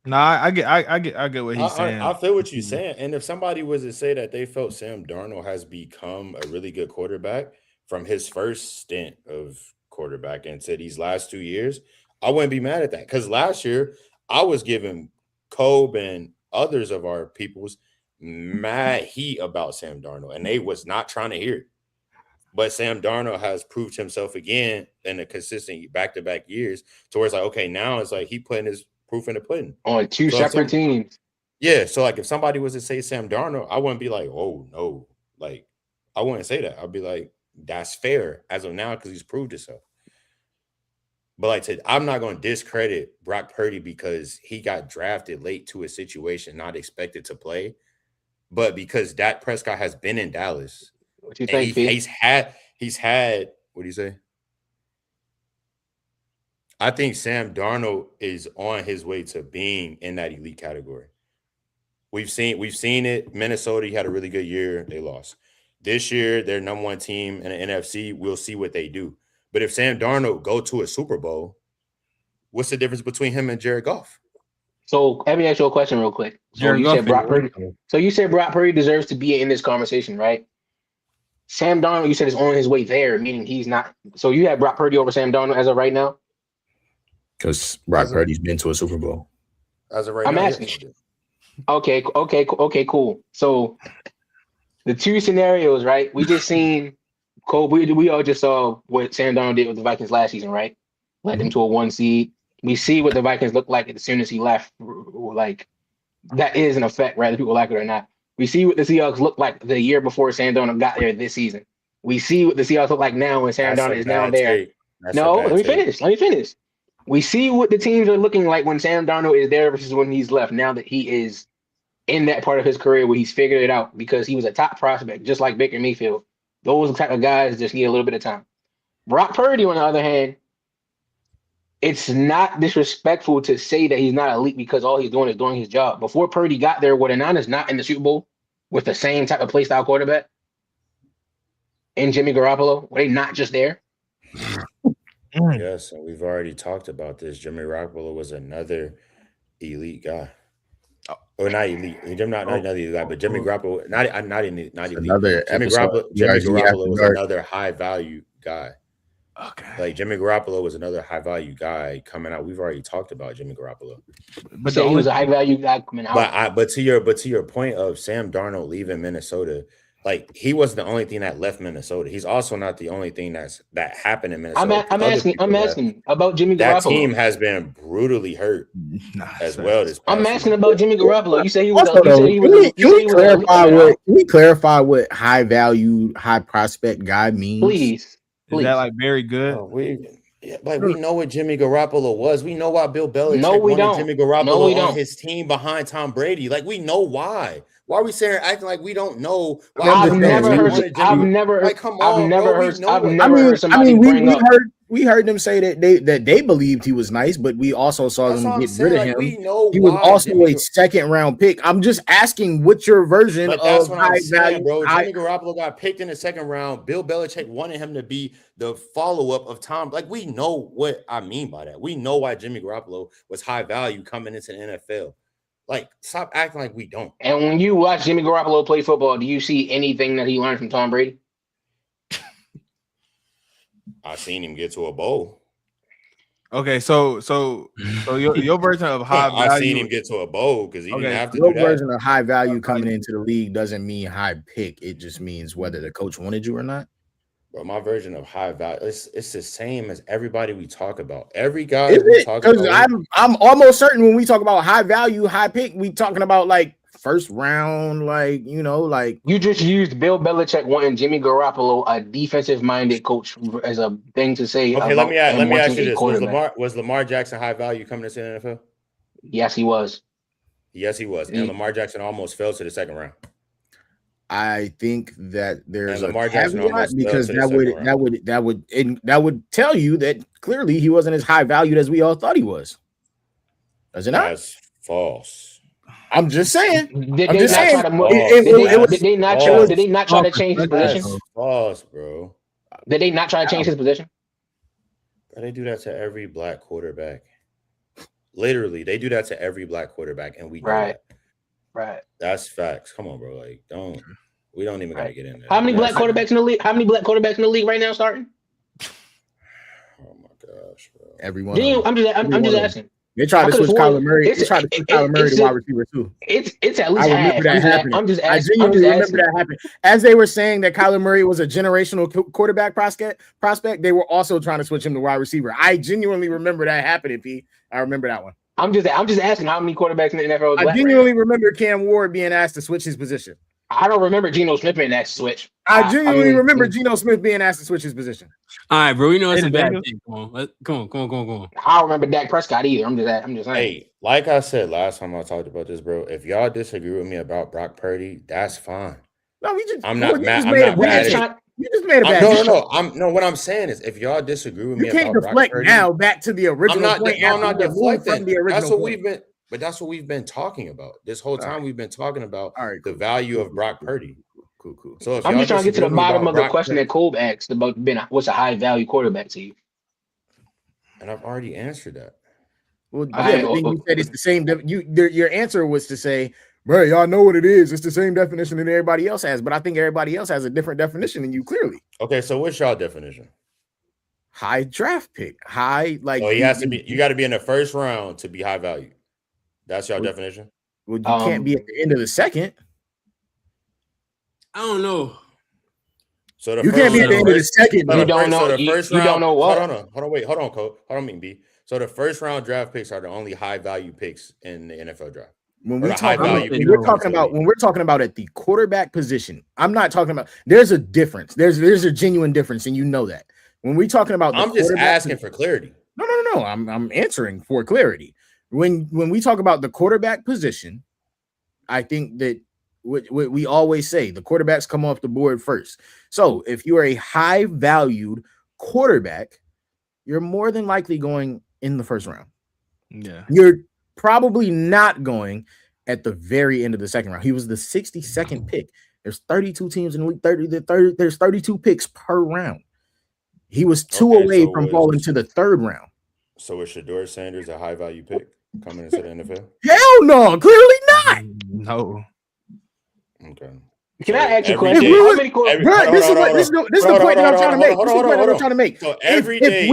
No, I get what he's saying. I feel what you're saying. And if somebody was to say that they felt Sam Darnold has become a really good quarterback from his first stint of quarterback into these last 2 years, I wouldn't be mad at that. Because last year I was giving Kobe and others of our people's mad heat about Sam Darnold, and they was not trying to hear it. But Sam Darnold has proved himself again in a consistent back-to-back years to where it's like, okay, now it's like he putting his proof in the pudding. On two separate teams. Yeah, so like if somebody was to say Sam Darnold, I wouldn't be like, oh no, like I wouldn't say that. I'd be like, that's fair as of now because he's proved himself. But like I'm not going to discredit Brock Purdy because he got drafted late to a situation not expected to play, but because Dak Prescott has been in Dallas, What you and think, P? he's had. What do you say? I think Sam Darnold is on his way to being in that elite category. We've seen it. Minnesota, he had a really good year. They lost. This year, they're number one team in the NFC. We'll see what they do. But if Sam Darnold go to a Super Bowl, what's the difference between him and Jared Goff? So let me ask you a question real quick. So Jared you Goff said Brock is- Purdy. So you said Brock Purdy deserves to be in this conversation, right? Sam Darnold, you said is on his way there, meaning he's not. So you have Brock Purdy over Sam Darnold as of right now? Because Brock Purdy's been to a Super Bowl. As of right I'm now, asking. yes. Okay, cool. So the two scenarios, right? We just seen Cole. We all just saw what Sam Darnold did with the Vikings last season, right? Led them to a 1 seed. We see what the Vikings look like as soon as he left. Like that is an effect, whether people like it or not. We see what the Seahawks look like the year before Sam Darnold got there this season. We see what the Seahawks look like now when Sam That's Darnold a is now bad there. take. That's a No, bad let me take. finish. We see what the teams are looking like when Sam Darnold is there versus when he's left. Now that he is in that part of his career where he's figured it out because he was a top prospect, just like Baker Mayfield. Those type of guys just need a little bit of time. Brock Purdy, on the other hand, it's not disrespectful to say that he's not elite because all he's doing is doing his job. Before Purdy got there, were the Niners not in the Super Bowl with the same type of play style quarterback? And Jimmy Garoppolo, were they not just there? Yes, and we've already talked about this. Jimmy Garoppolo was another elite guy. Or not elite. Not another elite guy, but Jimmy Garoppolo, not elite. Another Jimmy episode. Garoppolo was Dark. another high value guy. Okay. Like Jimmy Garoppolo was another high value guy coming out. We've already talked about Jimmy Garoppolo. But So he was a high value guy coming out. But to your point of Sam Darnold leaving Minnesota, like he wasn't the only thing that left Minnesota. He's also not the only thing that happened in Minnesota. I'm asking about Jimmy That Garoppolo. team has been brutally hurt as well. This I'm past asking season. about Jimmy Garoppolo. You say he was. Also, You said he was. can we clarify what high value, high prospect guy means? Please. Is that like very good? Oh, we know what Jimmy Garoppolo was. We know why Bill Belichick No, we wanted don't. Jimmy No, Garoppolo we on don't. his team behind Tom Brady. Like we know why. Why are we sitting here acting like we don't know? Why I've Bill never Belichick heard- wanted Jimmy- Like, come on, bro. We know it. We heard them say that they believed he was nice, but we also saw That's what them I'm get saying. rid of Like, him. we know He was why also Jimmy a second round pick. I'm just asking what's your version But that's of what high I'm saying, value, bro. high- Jimmy Garoppolo got picked in the second round. Bill Belichick wanted him to be the follow-up of Tom. Like, we know what I mean by that. We know why Jimmy Garoppolo was high value coming into the NFL. Like, stop acting like we don't. And when you watch Jimmy Garoppolo play football, do you see anything that he learned from Tom Brady? I seen him get to a bowl. Okay, so your version of high value. I seen him get to a bowl because he didn't have to Your do that. version of high value coming into the league doesn't mean high pick. It just means whether the coach wanted you or not. But my version of high value, it's the same as everybody we talk about. Every guy Is we it? talk Because about. I'm almost certain when we talk about high value, high pick, we talking about like first round, like like You just used Bill Belichick wanting Jimmy Garoppolo, a defensive-minded coach, as a thing to say. Okay, about let me him ask wanting you a this: quarterback. was Lamar Jackson high value coming into the NFL? Yes, he was. Yes, he was. And Lamar Jackson almost fell to the second round. I think that there's And Lamar a Jackson caveat almost because fell to the second round. that would tell you that clearly he wasn't as high valued as we all thought he was. Does it not? That's false. I'm just saying. Did I'm they just not saying. try to? It Did they not false. try to change his position? That's false, bro. Did they not try to change his position? But they do that to every black quarterback. Literally, they do that to every black quarterback, and we know Right. that. Right. That's facts. Come on, bro. Like, we don't even gotta get in there. How many black That's- quarterbacks in the league? How many black quarterbacks in the league right now starting? Oh my gosh, bro. Everyone. I'm just asking. They tried I to could've switch sworn Kyler Murray. They it's- tried to switch it- Kyler Murray it's to a- wide receiver too. It's at least I half. remember that happening. I'm just I asking. genuinely remember that happened. As they were saying that Kyler Murray was a generational quarterback prospect, they were also trying to switch him to wide receiver. I genuinely remember that happening, P. I remember that one. I'm just asking how many quarterbacks in the NFL is I black. genuinely remember Cam Ward being asked to switch his position. I don't remember Geno Smith being asked to switch. I genuinely mean, remember Geno Smith being asked to switch his position. All right, bro. We know it's a Hey, bad Daniel. thing. Come on. I don't remember Dak Prescott either. I'm just saying. Hey, like I said last time I talked about this, bro. If y'all disagree with me about Brock Purdy, that's fine. No, we just. I'm not you mad- just I'm made not a we bad just mad take. at- trying. You just made a bad. No. What I'm saying is, if y'all disagree with me You can't about Brock deflect Purdy, now back to the original I'm not. point. No, I'm after not we moved deflecting. from the original That's what point. we've been. But that's what we've been talking about this whole time. Alright. We've been talking about All right, the value of Brock Purdy. Cool. So if I'm y'all just trying to get to the disagree with me bottom about of the Brock question Purdy- that Cole asked about what's a high value quarterback to you. and I've already answered that. Well, I- yeah, but then you said it's the same. Your answer was to say, bro, y'all know what it is. It's the same definition that everybody else has. But I think everybody else has a different definition than you. Clearly, Okay, so what's y'all definition? high draft pick, high like. Oh, he has to be. You got to be in the first round to be high value. That's your Well, definition. Well, you can't be at the end of the second. I don't know. So the You first can't be at the end of the second. You bro. don't know- you don't know what? Hold on, wait, hold on, Cole. Hold on, mean B. So the first round draft picks are the only high value picks in the NFL draft. When Or we the high talk about, value when pick we're in talking the about league. when we're talking about at the quarterback position, I'm not talking about. There's a difference. There's a genuine difference, and you know that. When we're talking about, the I'm just quarterback asking for clarity. No. I'm answering for clarity. When we talk about the quarterback position, I think that what we always say, the quarterbacks come off the board first. So if you are a high valued quarterback, you're more than likely going in the first round. Yeah. You're probably not going at the very end of the second round. He was the 62nd pick. There's 32 teams in week 30. There's 32 picks per round. He was two Okay, away so from was- falling to the third round. So is Shedeur Sanders a high value pick coming into the NFL? Hell no, clearly not. No. Okay. Can I ask you a every question? day- How many quarterbacks? Bro, Hold this is on, what hold this is on. the Hold on, point that I'm hold trying to on, make. hold This is the on, point that hold I'm on. trying to make. So If every we- day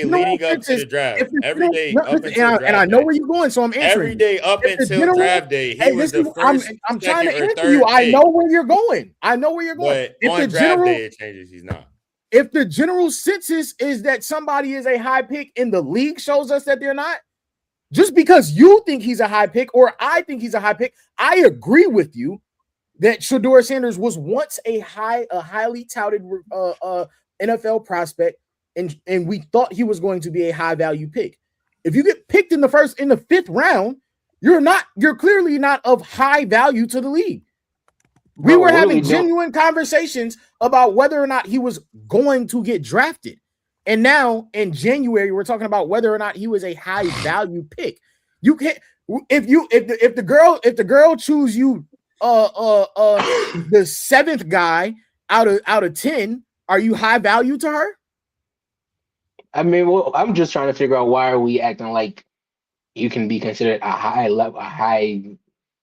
you know leading what, up to the draft, If the every general- day no, up listen, until and draft I know day. where you're going, so I'm answering. Every day up If the until general- draft day, he Hey, was listen, the first, I'm trying to second, or answer you. third I pick. know where you're going. I know where you're going. But on draft day, it changes. He's not. If the general census is that somebody is a high pick and the league shows us that they're not, just because you think he's a high pick or I think he's a high pick, I agree with you that Shedeur Sanders was once a highly touted NFL prospect, and we thought he was going to be a high value pick. If you get picked in the fifth round, you're clearly not of high value to the league. We Bro, were what are having we doing? genuine conversations about whether or not he was going to get drafted. And now in January, we're talking about whether or not he was a high value pick. You can't if the girl choose you the seventh guy out of 10, are you high value to her? I mean, well, I'm just trying to figure out why are we acting like you can be considered a high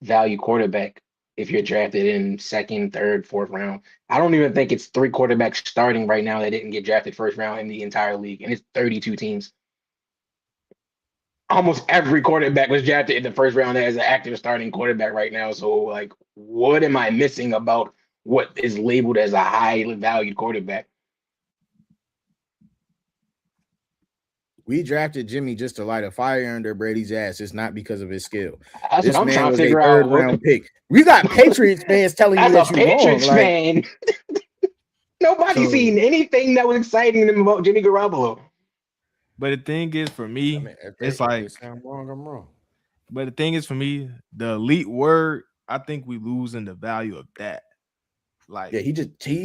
value quarterback if you're drafted in second, third, fourth round. I don't even think it's 3 quarterbacks starting right now that didn't get drafted first round in the entire league, and it's 32 teams. Almost every quarterback was drafted in the first round as an active starting quarterback right now. So, like, what am I missing about what is labeled as a high valued quarterback? We drafted Jimmy just to light a fire under Brady's ass. It's not because of his skill. That's This what I'm man trying to was a figure third out. round pick. We got Patriots fans telling you As that a you're wrong. Patriots Like, fan, nobody So- seen anything that was exciting about Jimmy Garoppolo. But the thing is, for me, I mean, if it's they like- say I'm wrong, I'm wrong. but the thing is, for me, the elite word, I think we losing the value of that. Like, yeah, he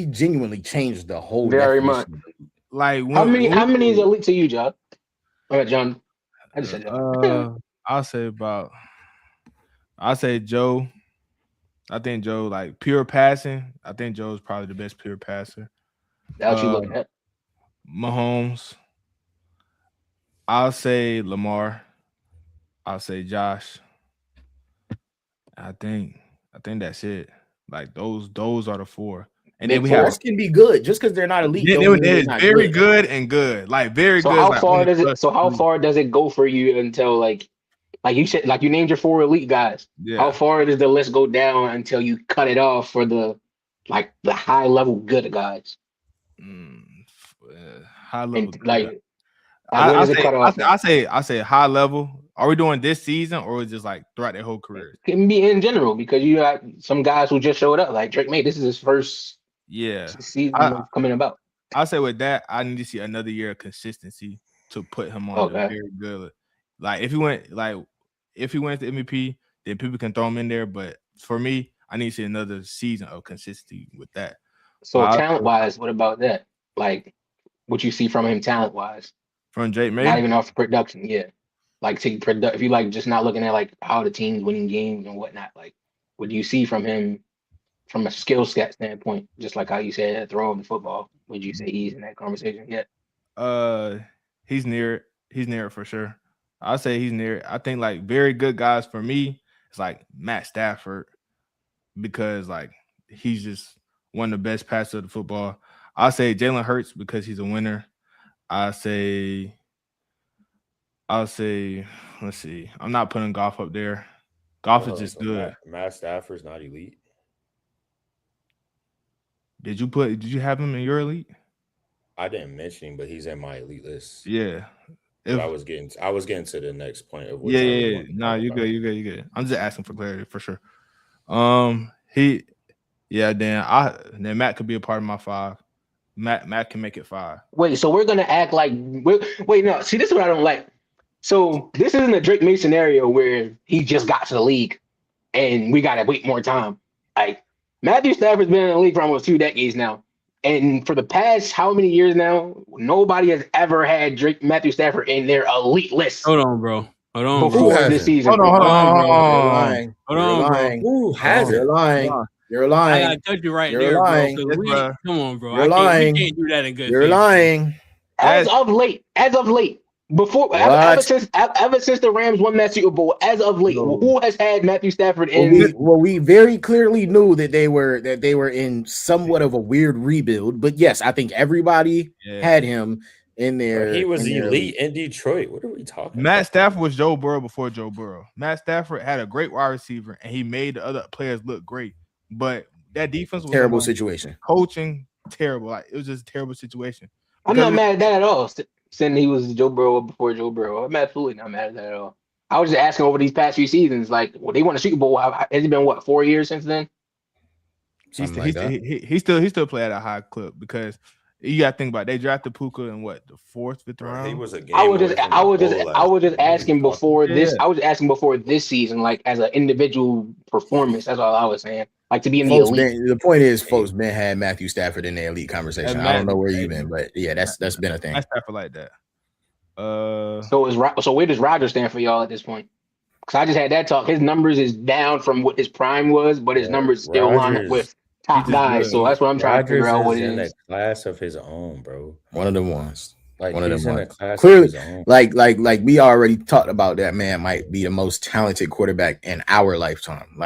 genuinely changed the whole Very definition. like How when- many when we- is elite to you, John? All right, John. I just said that. I'll say Joe. I think Joe, like pure passing. I think Joe's probably the best pure passer. That's what you looking at. Mahomes. I'll say Lamar. I'll say Josh. I think that's it. Like those are the 4. And then we have Force can be good just because they're not elite. don't mean they're it's not very good and good. Like very So good. how like, far on the does it? plus So how 3. far does it go for you until like you said, like you named your 4 elite guys? Yeah. How far does the list go down until you cut it off for the high level good guys? High level. And like, I where does it cut off? say high level. Are we doing this season or is it just like throughout their whole career? It can be in general because you got some guys who just showed up, like Drake May. This is his first Yeah. season coming about. I say with that, I need to see another year of consistency to put him on the very good. Like if he went to MVP, then people can throw him in there. But for me, I need to see another season of consistency with that. So talent wise, what about that? Like what you see from him talent wise? From Drake May? Not even off production, yeah. Like if you like just not looking at like how the team's winning games and whatnot, like what do you see from him from a skill set standpoint? Just like how you said throwing the football. Would you say he's in that conversation yet? He's near it. He's near it for sure. I'll say he's near it. I think like very good guys for me, it's like Matt Stafford, because like he's just one of the best passers of the football. I'll say Jalen Hurts because he's a winner. I'll say, let's see. I'm not putting Goff up there. Goff is just good. Matt Stafford's not elite. Did you have him in your elite? I didn't mention him, but he's in my elite list. Yeah. I was getting to the next point of what. Yeah. No, you good. I'm just asking for clarity for sure. Then Matt could be a part of my 5. Matt can make it 5. Wait, so we're gonna act like no. See, this is what I don't like. So this isn't a Drake May scenario where he just got to the league and we gotta wait more time. Like Matthew Stafford's been in the league for almost 2 decades now. And for the past how many years now, nobody has ever had Matthew Stafford in their elite list. Hold on, bro. Before this season. Hold on. Hold on, bro. Who has it? You're lying. You're lying. I gotta touch you right You're there, lying. bro. Come on, bro. You're lying. We can't do that in good You're faith. lying. As of late, before ever since the Rams won that Super Bowl, as of late, who has had Matthew Stafford in? We very clearly knew that they were in somewhat of a weird rebuild, but yes, I think everybody had him in there. He was elite in Detroit. What are we talking about? Matt Stafford was Joe Burrow before Joe Burrow. Matt Stafford had a great wide receiver, and he made the other players look great. But that defense was terrible situation. Coaching terrible. Like it was just a terrible situation. I'm not mad at that at all. Saying he was Joe Burrow before Joe Burrow, I'm absolutely not mad at that at all. I was just asking over these past few seasons, like, they won a Super Bowl. Has it been 4 years since then? He still play at a high clip because you got to think about it. They drafted Puka in the 4th, 5th round. He was a game. I was just asking before this. I was asking before this season, like as an individual performance. That's all I was saying. Like to be in the elite. The point is, folks been had Matthew Stafford in the elite conversation. I don't know where you've been, but yeah, that's been a thing. Matt Stafford like that. So where does Rodgers stand for y'all at this point? Because I just had that talk. His numbers is down from what his prime was, but his numbers still line up with top guys. So that's what I'm trying to figure out. What it is. In a class of his own, bro. One of them ones. Like one of them ones. Clearly, like we already talked about, that man might be the most talented quarterback in our lifetime.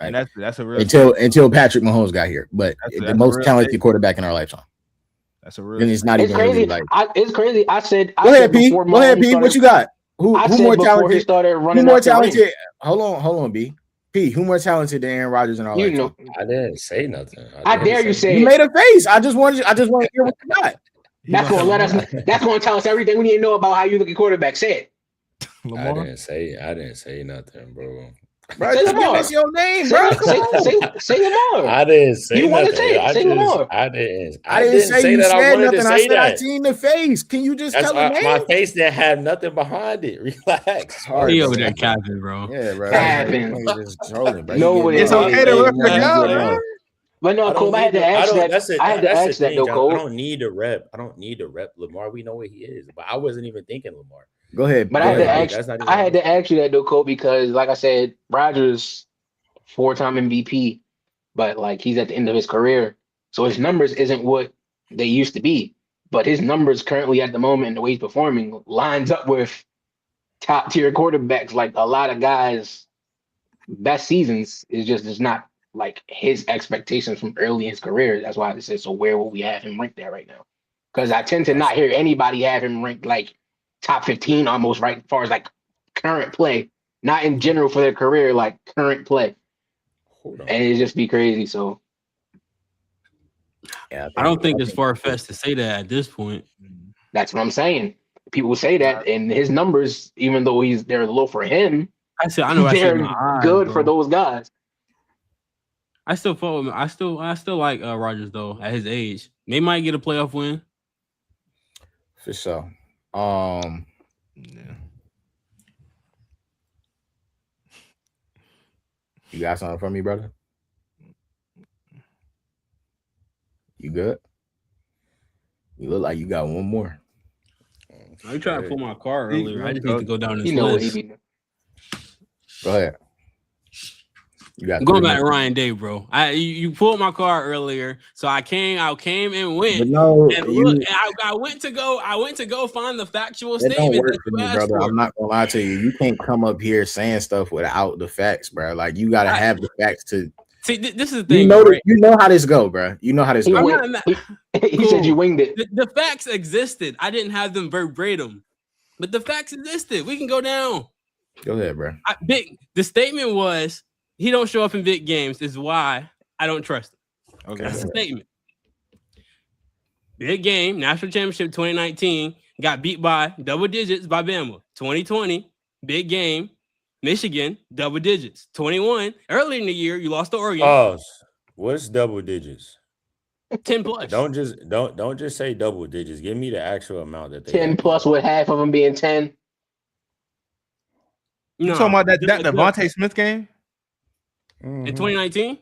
And that's a real until Patrick Mahomes got here, but the most talented quarterback in our lifetime. That's a real. And it's not even crazy. Really it's crazy. I said. Go ahead, P. What you got? Who more talented? He started running. Who more talented? Hold on, B. P. Who more talented than Aaron Rodgers in our lifetime? I didn't say nothing. I dare you say. You made a face. I just want to hear what you got. That's going to let us. That's going to tell us everything we need to know about how you look at quarterback. Say it. I didn't say nothing, bro. Bro, just give us your name, bro. Say Lamar. I didn't say you nothing. Want to say it. Say Lamar. I didn't say you that said I wanted nothing. to say I said that. I seen the face. Can you just tell the name? My face didn't have nothing behind it. Relax. He over there capping, bro. Yeah, bro. Capping. No, it's okay to rep it. But no, Cole, I had to ask that. I had to ask that, though, Cole. I don't need to rep Lamar. We know what he is, but I wasn't even thinking Lamar. Go ahead. But I had to ask you that, though, Cole, because like I said, Rodgers, 4-time MVP, but like he's at the end of his career, so his numbers isn't what they used to be. But his numbers currently at the moment and the way he's performing lines up with top tier quarterbacks. Like a lot of guys' best seasons is not like his expectations from early in his career. That's why I said, so where will we have him ranked at right now? Because I tend to not hear anybody have him ranked like top 15 almost, right, as far as like current play, not in general for their career, like current play. And it just be crazy. So yeah, I don't think it's far-fetched to say that at this point. That's what I'm saying. people say that, and his numbers, even though they're low for him, I know. they're My eyes, good bro. for those guys. I still follow him. I still like Rodgers though at his age. They might get a playoff win. For sure. Yeah. You got something for me, brother? You good? You look like you got one more. I tried to pull my car earlier. I just need to go down this You know what he list. be. Go ahead. You got I'm going 3 back to minutes. Ryan Day, bro. You pulled my car earlier, so I came and went. But no, And look, I went to go find the factual it don't statement work that for you me, asked brother. for. I'm not gonna lie to you. You can't come up here saying stuff without the facts, bro. Like you gotta have the facts to. See, this is the thing. You know, right? you know how this go, bro. You know how this He, go. went, he said you winged it. The facts existed. I didn't have them verbatim, but the facts existed. We can go down. Go ahead, bro. The statement was he don't show up in big games is why I don't trust him. Okay. That's the statement. Big game, national championship 2019, got beat by double digits by Bama. 2020, big game, Michigan, double digits. 21, earlier in the year, you lost to Oregon. Pause. What's double digits? 10 plus. Don't just say double digits. Give me the actual amount that they 10 had. plus with half of them being 10. You No, talking about that Devontae Smith game? in 2019?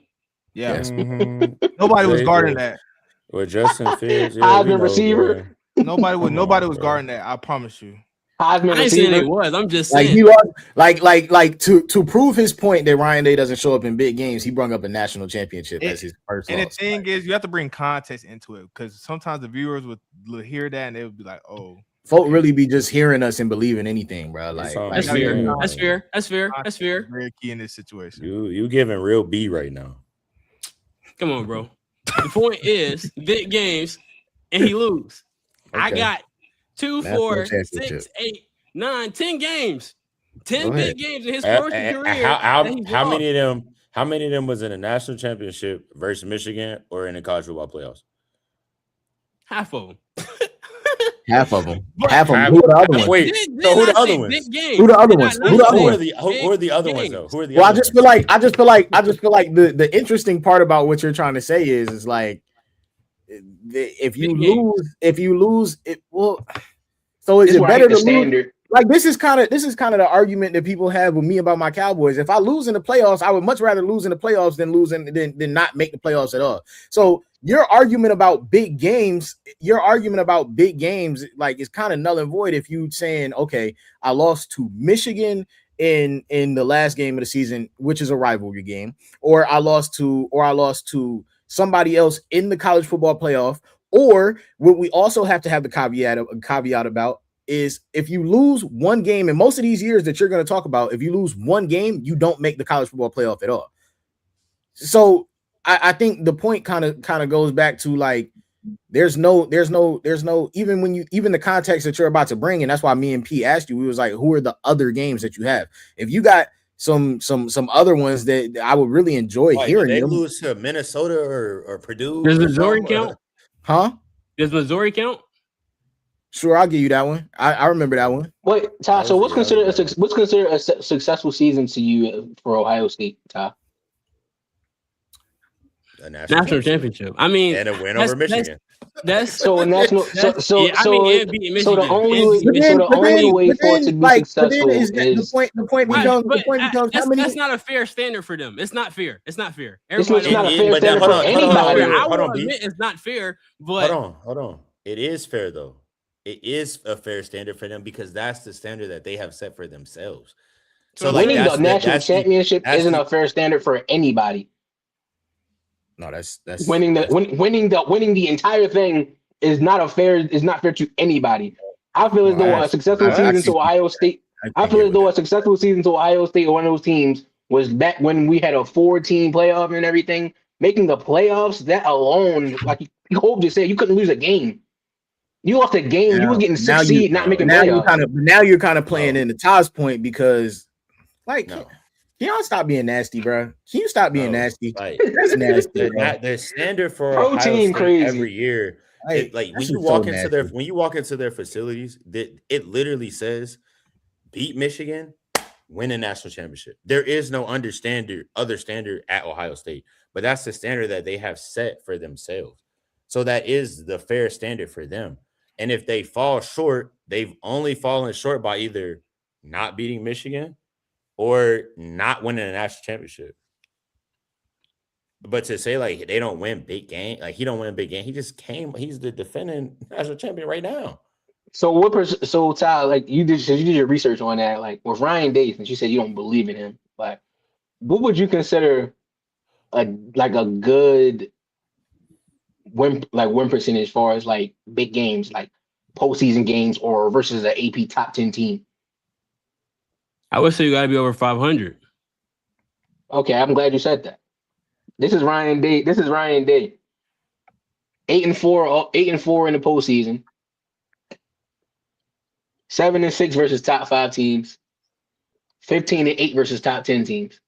Yeah. Yes. Nobody was Wait, guarding wait. that. With Justin Fields, Heisman receiver. Nobody Come was on, bro. guarding that. I promise you. Heisman I ain't saying it receiver. was. I'm just Like saying. he was like to prove his point that Ryan Day doesn't show up in big games. He brought up a national championship as his first And the loss. thing is, you have to bring context into it because sometimes the viewers would hear that and they would be like, "Oh, Folk really be just hearing us and believing anything, bro. Like, all That's Yeah. fair. Yeah. That's fair. That's fair. That's fair. very key in this situation." You giving real B right now. Come on, bro. The point is big games and he lose. I Okay. got 2, National 4, championship. 6, 8, 9, 10 games. 10 Go ahead. big games in his first career. How that he's how lost. many of them? How many of them was in the national championship versus Michigan or in the college football playoffs? Half of them. half of them. But- Half of them. Who are the other ones? Wait, so who the other ones? Big games. Who the other Did I ones? not Who the say other Who ones? are the who are the other ones though? games? Who are the Well, I other just ones? feel like the interesting part about what you're trying to say is like if you Big games. lose it well. So is This is it where I better hate to the lose? standard. Like this is kind of the argument that people have with me about my Cowboys. If I lose in the playoffs, I would much rather lose in the playoffs than not make the playoffs at all. So your argument about big games, like is kind of null and void if you saying, okay, I lost to Michigan in the last game of the season, which is a rivalry game, or I lost to somebody else in the college football playoff, or what we also have to have the caveat about is if you lose one game in most of these years that you're going to talk about, if you lose one game, you don't make the college football playoff at all. So I think the point kind of goes back to like there's no even the context that you're about to bring, and that's why me and P asked you, we was like, who are the other games that you have? If you got some other ones that I would really enjoy Like, hearing did they them. lose to Minnesota or Purdue? Does or Missouri something? count? Huh? Does Missouri count? Sure, I'll give you that one. I remember that one. Wait, Ty. That So was what's the other considered a successful season to you for Ohio State, Ty? A National championship. I mean, and a win that's- over Michigan. that's So a national. So yeah, I mean, and beating so the Michigan. only And way, beating so the Michigan. only way for it to be successful is the point Right, becomes but how that's, many that's not a fair standard for them. It's not fair. It's not fair. It's Everybody not a It- fair but standard hold for on, anybody. I hold will on, B. admit it's not fair, but Hold on. It is fair though. It is a fair standard for them because that's the standard that they have set for themselves. So like Winning that's the national that's championship that's isn't the- a fair standard for anybody. No, that's Winning the entire thing is not fair to anybody. I feel as though a successful season to Ohio State. I feel as though a successful season to Ohio State or one of those teams was back when we had a 4-team playoff and everything. Making the playoffs, that alone, like you Hope just said, you couldn't lose a game. You lost a game. You was getting now 6 seed, not making now playoffs. you're kind of playing into Todd's point because like No. can y'all stop being nasty, bro? Can you stop being No, nasty? like That's nasty. bro. the standard for Pro Ohio team State crazy. every year Like that when shit's you so walk into their nasty. when you walk into their facilities, that it literally says beat Michigan, win a national championship. There is no other standard at Ohio State, but that's the standard that they have set for themselves. So that is the fair standard for them. And if they fall short, they've only fallen short by either not beating Michigan or not winning a national championship. But to say like they don't win big game, like he don't win a big game, he's the defending national champion right now. So Tyler, like you did your research on that, like with Ryan Day, since you said you don't believe in him, like what would you consider like a good win percentage as far as like big games, like postseason games or versus an AP top 10 team? I would say you got to be over 500. Okay, I'm glad you said that. This is Ryan Day. 8-4 in the postseason. 7-6 versus top 5 teams. 15-8 versus top 10 teams.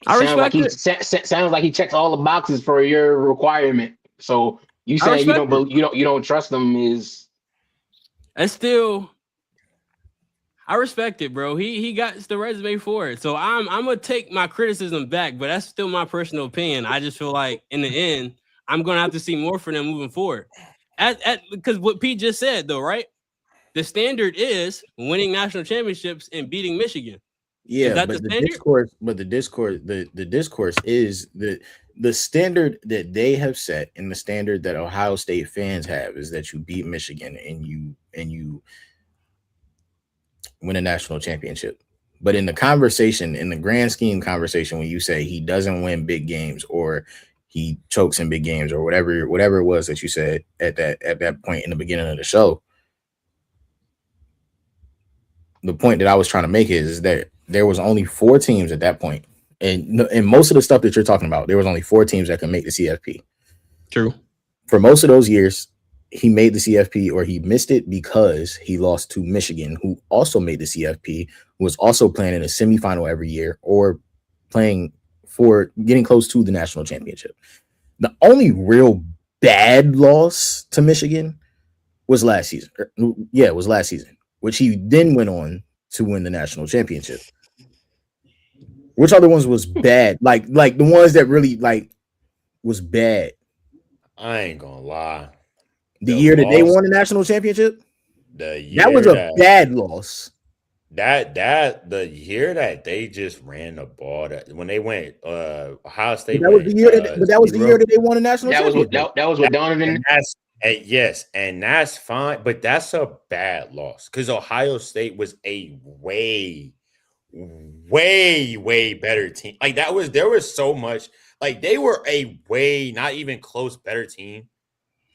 I respect it. Sounds like he checks all the boxes for your requirement. So you saying you don't trust them is That's still. I respect it, bro. He got the resume for it. So I'm gonna take my criticism back, but that's still my personal opinion. I just feel like in the end, I'm gonna have to see more for them moving forward. Because what Pete just said, though, right? The standard is winning national championships and beating Michigan. Yeah, is that but the standard? The discourse is the standard that they have set and the standard that Ohio State fans have is that you beat Michigan and you win a national championship. But in the conversation, in the grand scheme conversation, when you say he doesn't win big games or he chokes in big games or whatever it was that you said at that point in the beginning of the show, the point that I was trying to make is that there was only 4 teams at that point. And most of the stuff that you're talking about, there was only 4 teams that could make the CFP. True. For most of those years, he made the CFP or he missed it because he lost to Michigan, who also made the CFP, who was also playing in a semifinal every year or playing for getting close to the national championship. The only real bad loss to Michigan was last season. Yeah, it was last season, which he then went on to win the national championship. Which other ones was bad? Like the ones that really was bad. I ain't gonna lie. The year that they won the national championship, that was a bad loss. The year that they just ran the ball, that when they went Ohio State, that was the year that they won a national championship. That was with Donovan. And that's fine, but that's a bad loss because Ohio State was a way better team. Like there was so much. Like they were a way not even close better team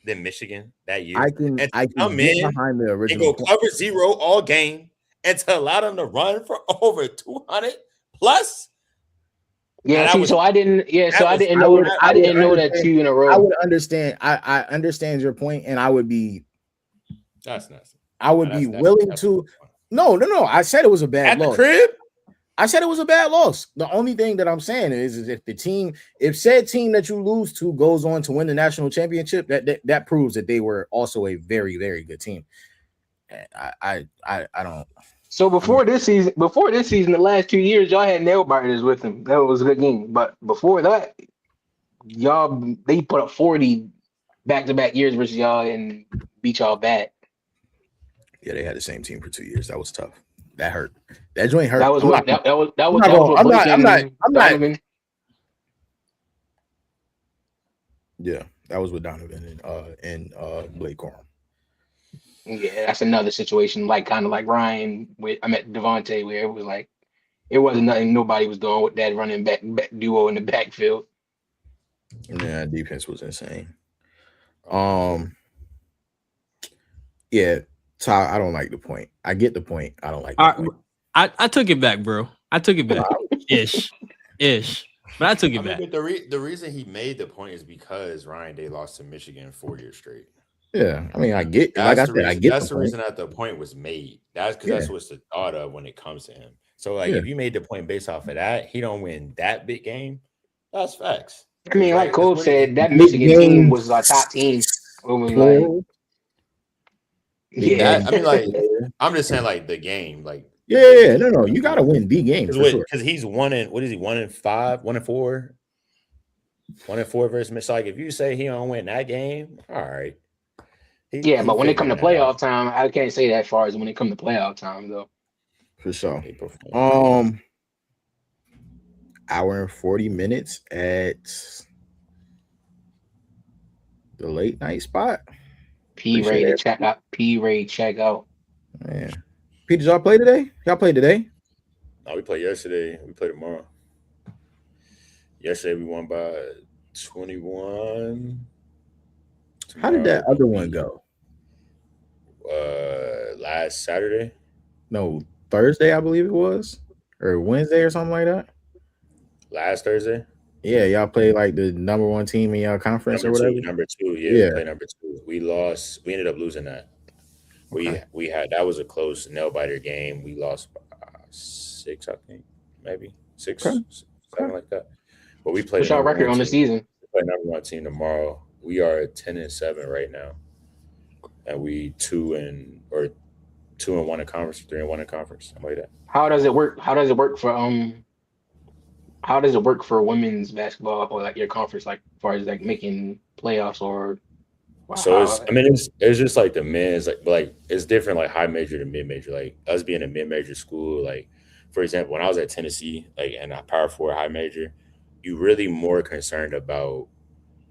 than Michigan that year. I can get behind the original. And go cover 0 all game and to allow them to run for over 200 plus. Yeah, so I didn't know that 2 in a row. I would understand. I understand your point, and I would be. That's nice. I would be willing to. No. I said it was a bad loss. At the crib? I said it was a bad loss. The only thing that I'm saying is if said team that you lose to goes on to win the national championship, that proves that they were also a very, very good team. I don't. So before this season, the last 2 years, y'all had nail biters with them. That was a good game. But before that, they put up 40 back-to-back years versus y'all and beat y'all bad. Yeah, they had the same team for 2 years. That was tough. That hurt. That joint hurt. I'm not. Yeah, that was with Donovan and Blake Corum. Yeah, that's another situation, kind of like Ryan I met Devontae, where it was like it wasn't nothing nobody was doing with that running back duo in the backfield. Yeah, defense was insane. Yeah. Ty, I don't like the point. I get the point. I don't like the point. I took it back, bro. I took it back. Ish. But I took it back. The reason he made the point is because Ryan Day lost to Michigan 4 years straight. Yeah, I mean, I get. That's the reason that the point was made. That's because that's what's the thought of when it comes to him. So, if you made the point based off of that, he don't win that big game. That's facts. I mean, like Right, Cole 'cause said, that Big Michigan team games, was our top team. It was like, plural. Big yeah. games. that I mean, like, I'm just saying, like the game, like Yeah, no. You gotta win big games for sure. because he's 1-5, 1-4, 1-4 versus Michigan. So, like, if you say he don't win that game, all right. Yeah, but when it come to figuring that out. playoff time, I can't say that far as when it come to playoff time though. For sure. He performed. Hour and 40 minutes at the late night spot. P Appreciate Ray to it. check out. P Ray check out. Man. Pete, did y'all play today? Y'all played today? No, we played yesterday. We play tomorrow. Yesterday we won by 21. How did that Tomorrow, other one go? last Saturday. No, Thursday, I believe it was, or Wednesday or something like that. Last Thursday. Yeah, y'all played like the number one team in your conference or whatever. Number two. Yeah, Yeah. we played number 2. We lost. We ended up losing that. Okay. We had that was a close nail biter game. We lost by 6, I think, maybe 6, Okay. something like that. But we played. What's our record on the season? We play number 1 team tomorrow. We are 10-7 right now, and we 2-1 in conference, 3-1 in conference, something like that. How does it work? How does it work for women's basketball or like your conference, like as far as like making playoffs or? So it's just like the men's like it's different, like high major to mid major. Like us being a mid major school, like for example, when I was at Tennessee, like in a Power 4 high major, you really more concerned about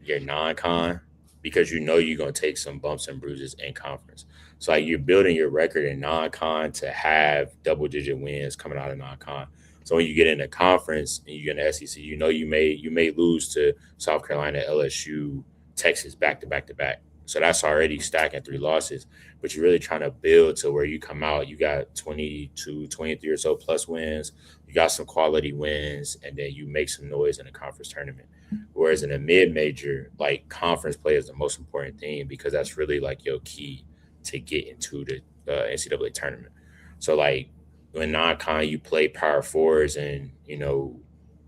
your non-con because you know you're gonna take some bumps and bruises in conference. So like you're building your record in non-con to have double-digit wins coming out of non-con. So when you get into conference and you get in the SEC, you know you may lose to South Carolina, LSU, Texas back to back to back. So that's already stacking 3 losses. But you're really trying to build to where you come out, you got 22, 23 or so plus wins, you got some quality wins, and then you make some noise in the conference tournament. Whereas in a mid-major, like conference play is the most important thing because that's really like your key to get into the NCAA tournament. So like when non-con, you play Power 4s and, you know,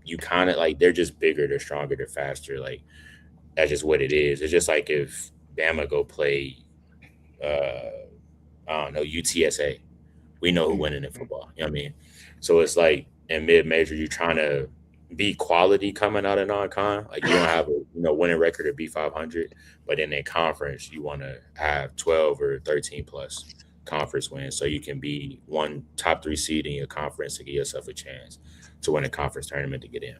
you kind of like they're just bigger, they're stronger, they're faster. Like that's just what it is. It's just like if Bama go play, I don't know, UTSA. We know who winning in football. You know what I mean? So it's like in mid-major, you're trying to be quality coming out of non-con. Like you don't have a winning record of B500, but in a conference, you want to have 12 or 13 plus conference wins so you can be one top 3 seed in your conference to give yourself a chance to win a conference tournament to get in.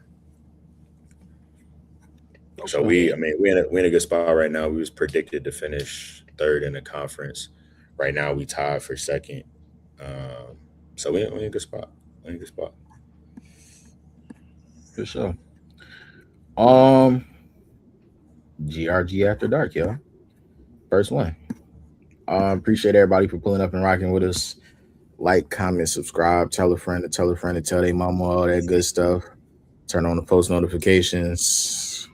So we're in a good spot right now. We was predicted to finish 3rd in the conference. Right now we tied for 2nd. So we're in a good spot. We're in a good spot. For sure. GRG After Dark, y'all. First one. Appreciate everybody for pulling up and rocking with us. Like, comment, subscribe, tell a friend to tell a friend to tell their mama, all that good stuff. Turn on the post notifications.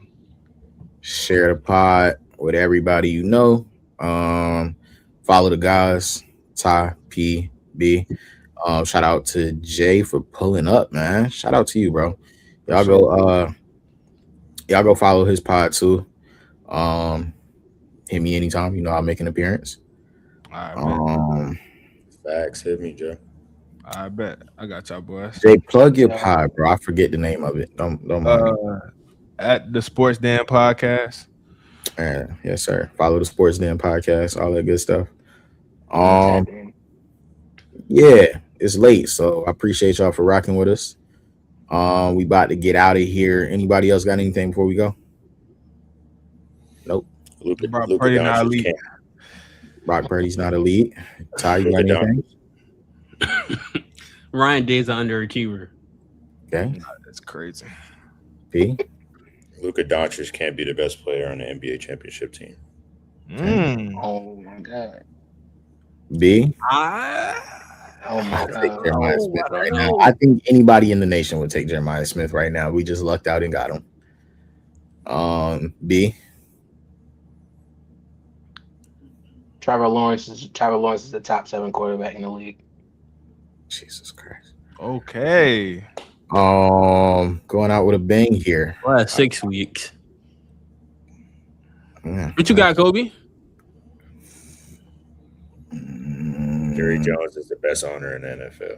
Share the pod with everybody you know. Follow the guys, Ty, P, B. Shout out to Jay for pulling up, man. Shout out to you, bro. Y'all go follow his pod too. Hit me anytime. You know I'll make an appearance. Facts, hit me, Joe. I bet I got y'all boys. Jay, plug your pod, bro. I forget the name of it. Don't mind me. At the Sports Den Podcast. Yes, sir. Follow the Sports Den Podcast, all that good stuff. Yeah, it's late, so I appreciate y'all for rocking with us. We about to get out of here. Anybody else got anything before we go? Nope. Brock Purdy not elite. Brock Purdy's not elite. Ty, you got anything? Ryan Day's an underachiever. Okay. That's crazy. P. Luka Doncic can't be the best player on the NBA championship team. Oh my God. B. Oh my God. Jeremiah Smith right now. I think anybody in the nation would take Jeremiah Smith right now. We just lucked out and got him. B. Trevor Lawrence is the top 7 quarterback in the league. Jesus Christ. Okay. Going out with a bang here. Last 6 weeks. Yeah. What you got, Kobe? Jerry Jones is the best owner in the NFL.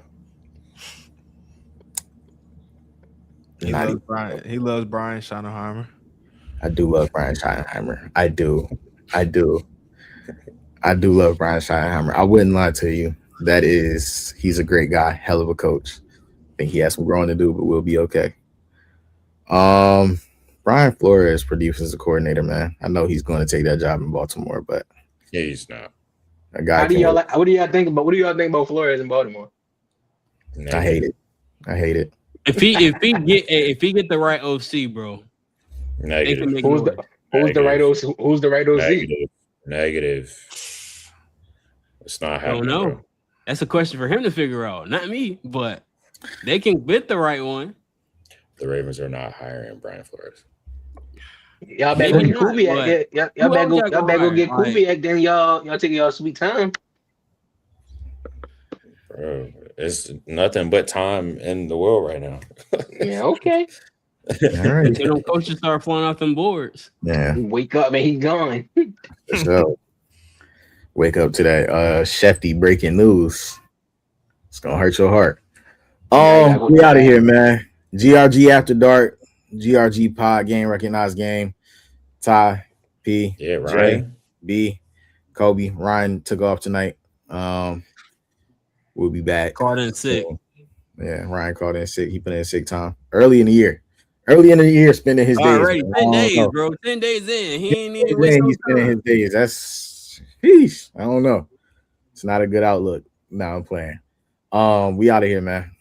He loves Brian Schottenheimer. I do love Brian Schottenheimer. I do love Brian Schottenheimer. I wouldn't lie to you. He's a great guy, hell of a coach. I think he has some growing to do, but we'll be okay. Brian Flores produces a coordinator, man. I know he's going to take that job in Baltimore, but Yeah, he's not. a guy. What do y'all think about Flores in Baltimore? I hate it. If he get the right OC, bro, they can Negative. make Who's noise. the right OC? Who's the right OC? Negative. It's not I happening. don't know. Bro. That's a question for him to figure out, not me. But they can get the right one. The Ravens are not hiring Brian Flores. Y'all better go Maybe get not, Kubiak. but Y'all better who else y'all go get gonna hire? Kubiak. Then y'all take y'all sweet time. Bro, it's nothing but time in the world right now. Yeah, okay. All right. Until them coaches start flying off them boards. Yeah. Wake up and he's gone. So wake up to that Shefty breaking news. It's gonna hurt your heart. Yeah, We out of here, man. GRG After Dark, GRG Pod Game Recognized Game. Ty, P, Yeah, J, Ryan. B, Kobe, Ryan took off tonight. We'll be back. Caught in sick. Yeah, Ryan called in sick. He put in sick time early in the year. Spending his days. Already man. 10 I don't days, know. bro. 10 days in. He ain't even He's waste no spending his time. days. That's sheesh. I don't know. It's not a good outlook. No, I'm playing. We out of here, man.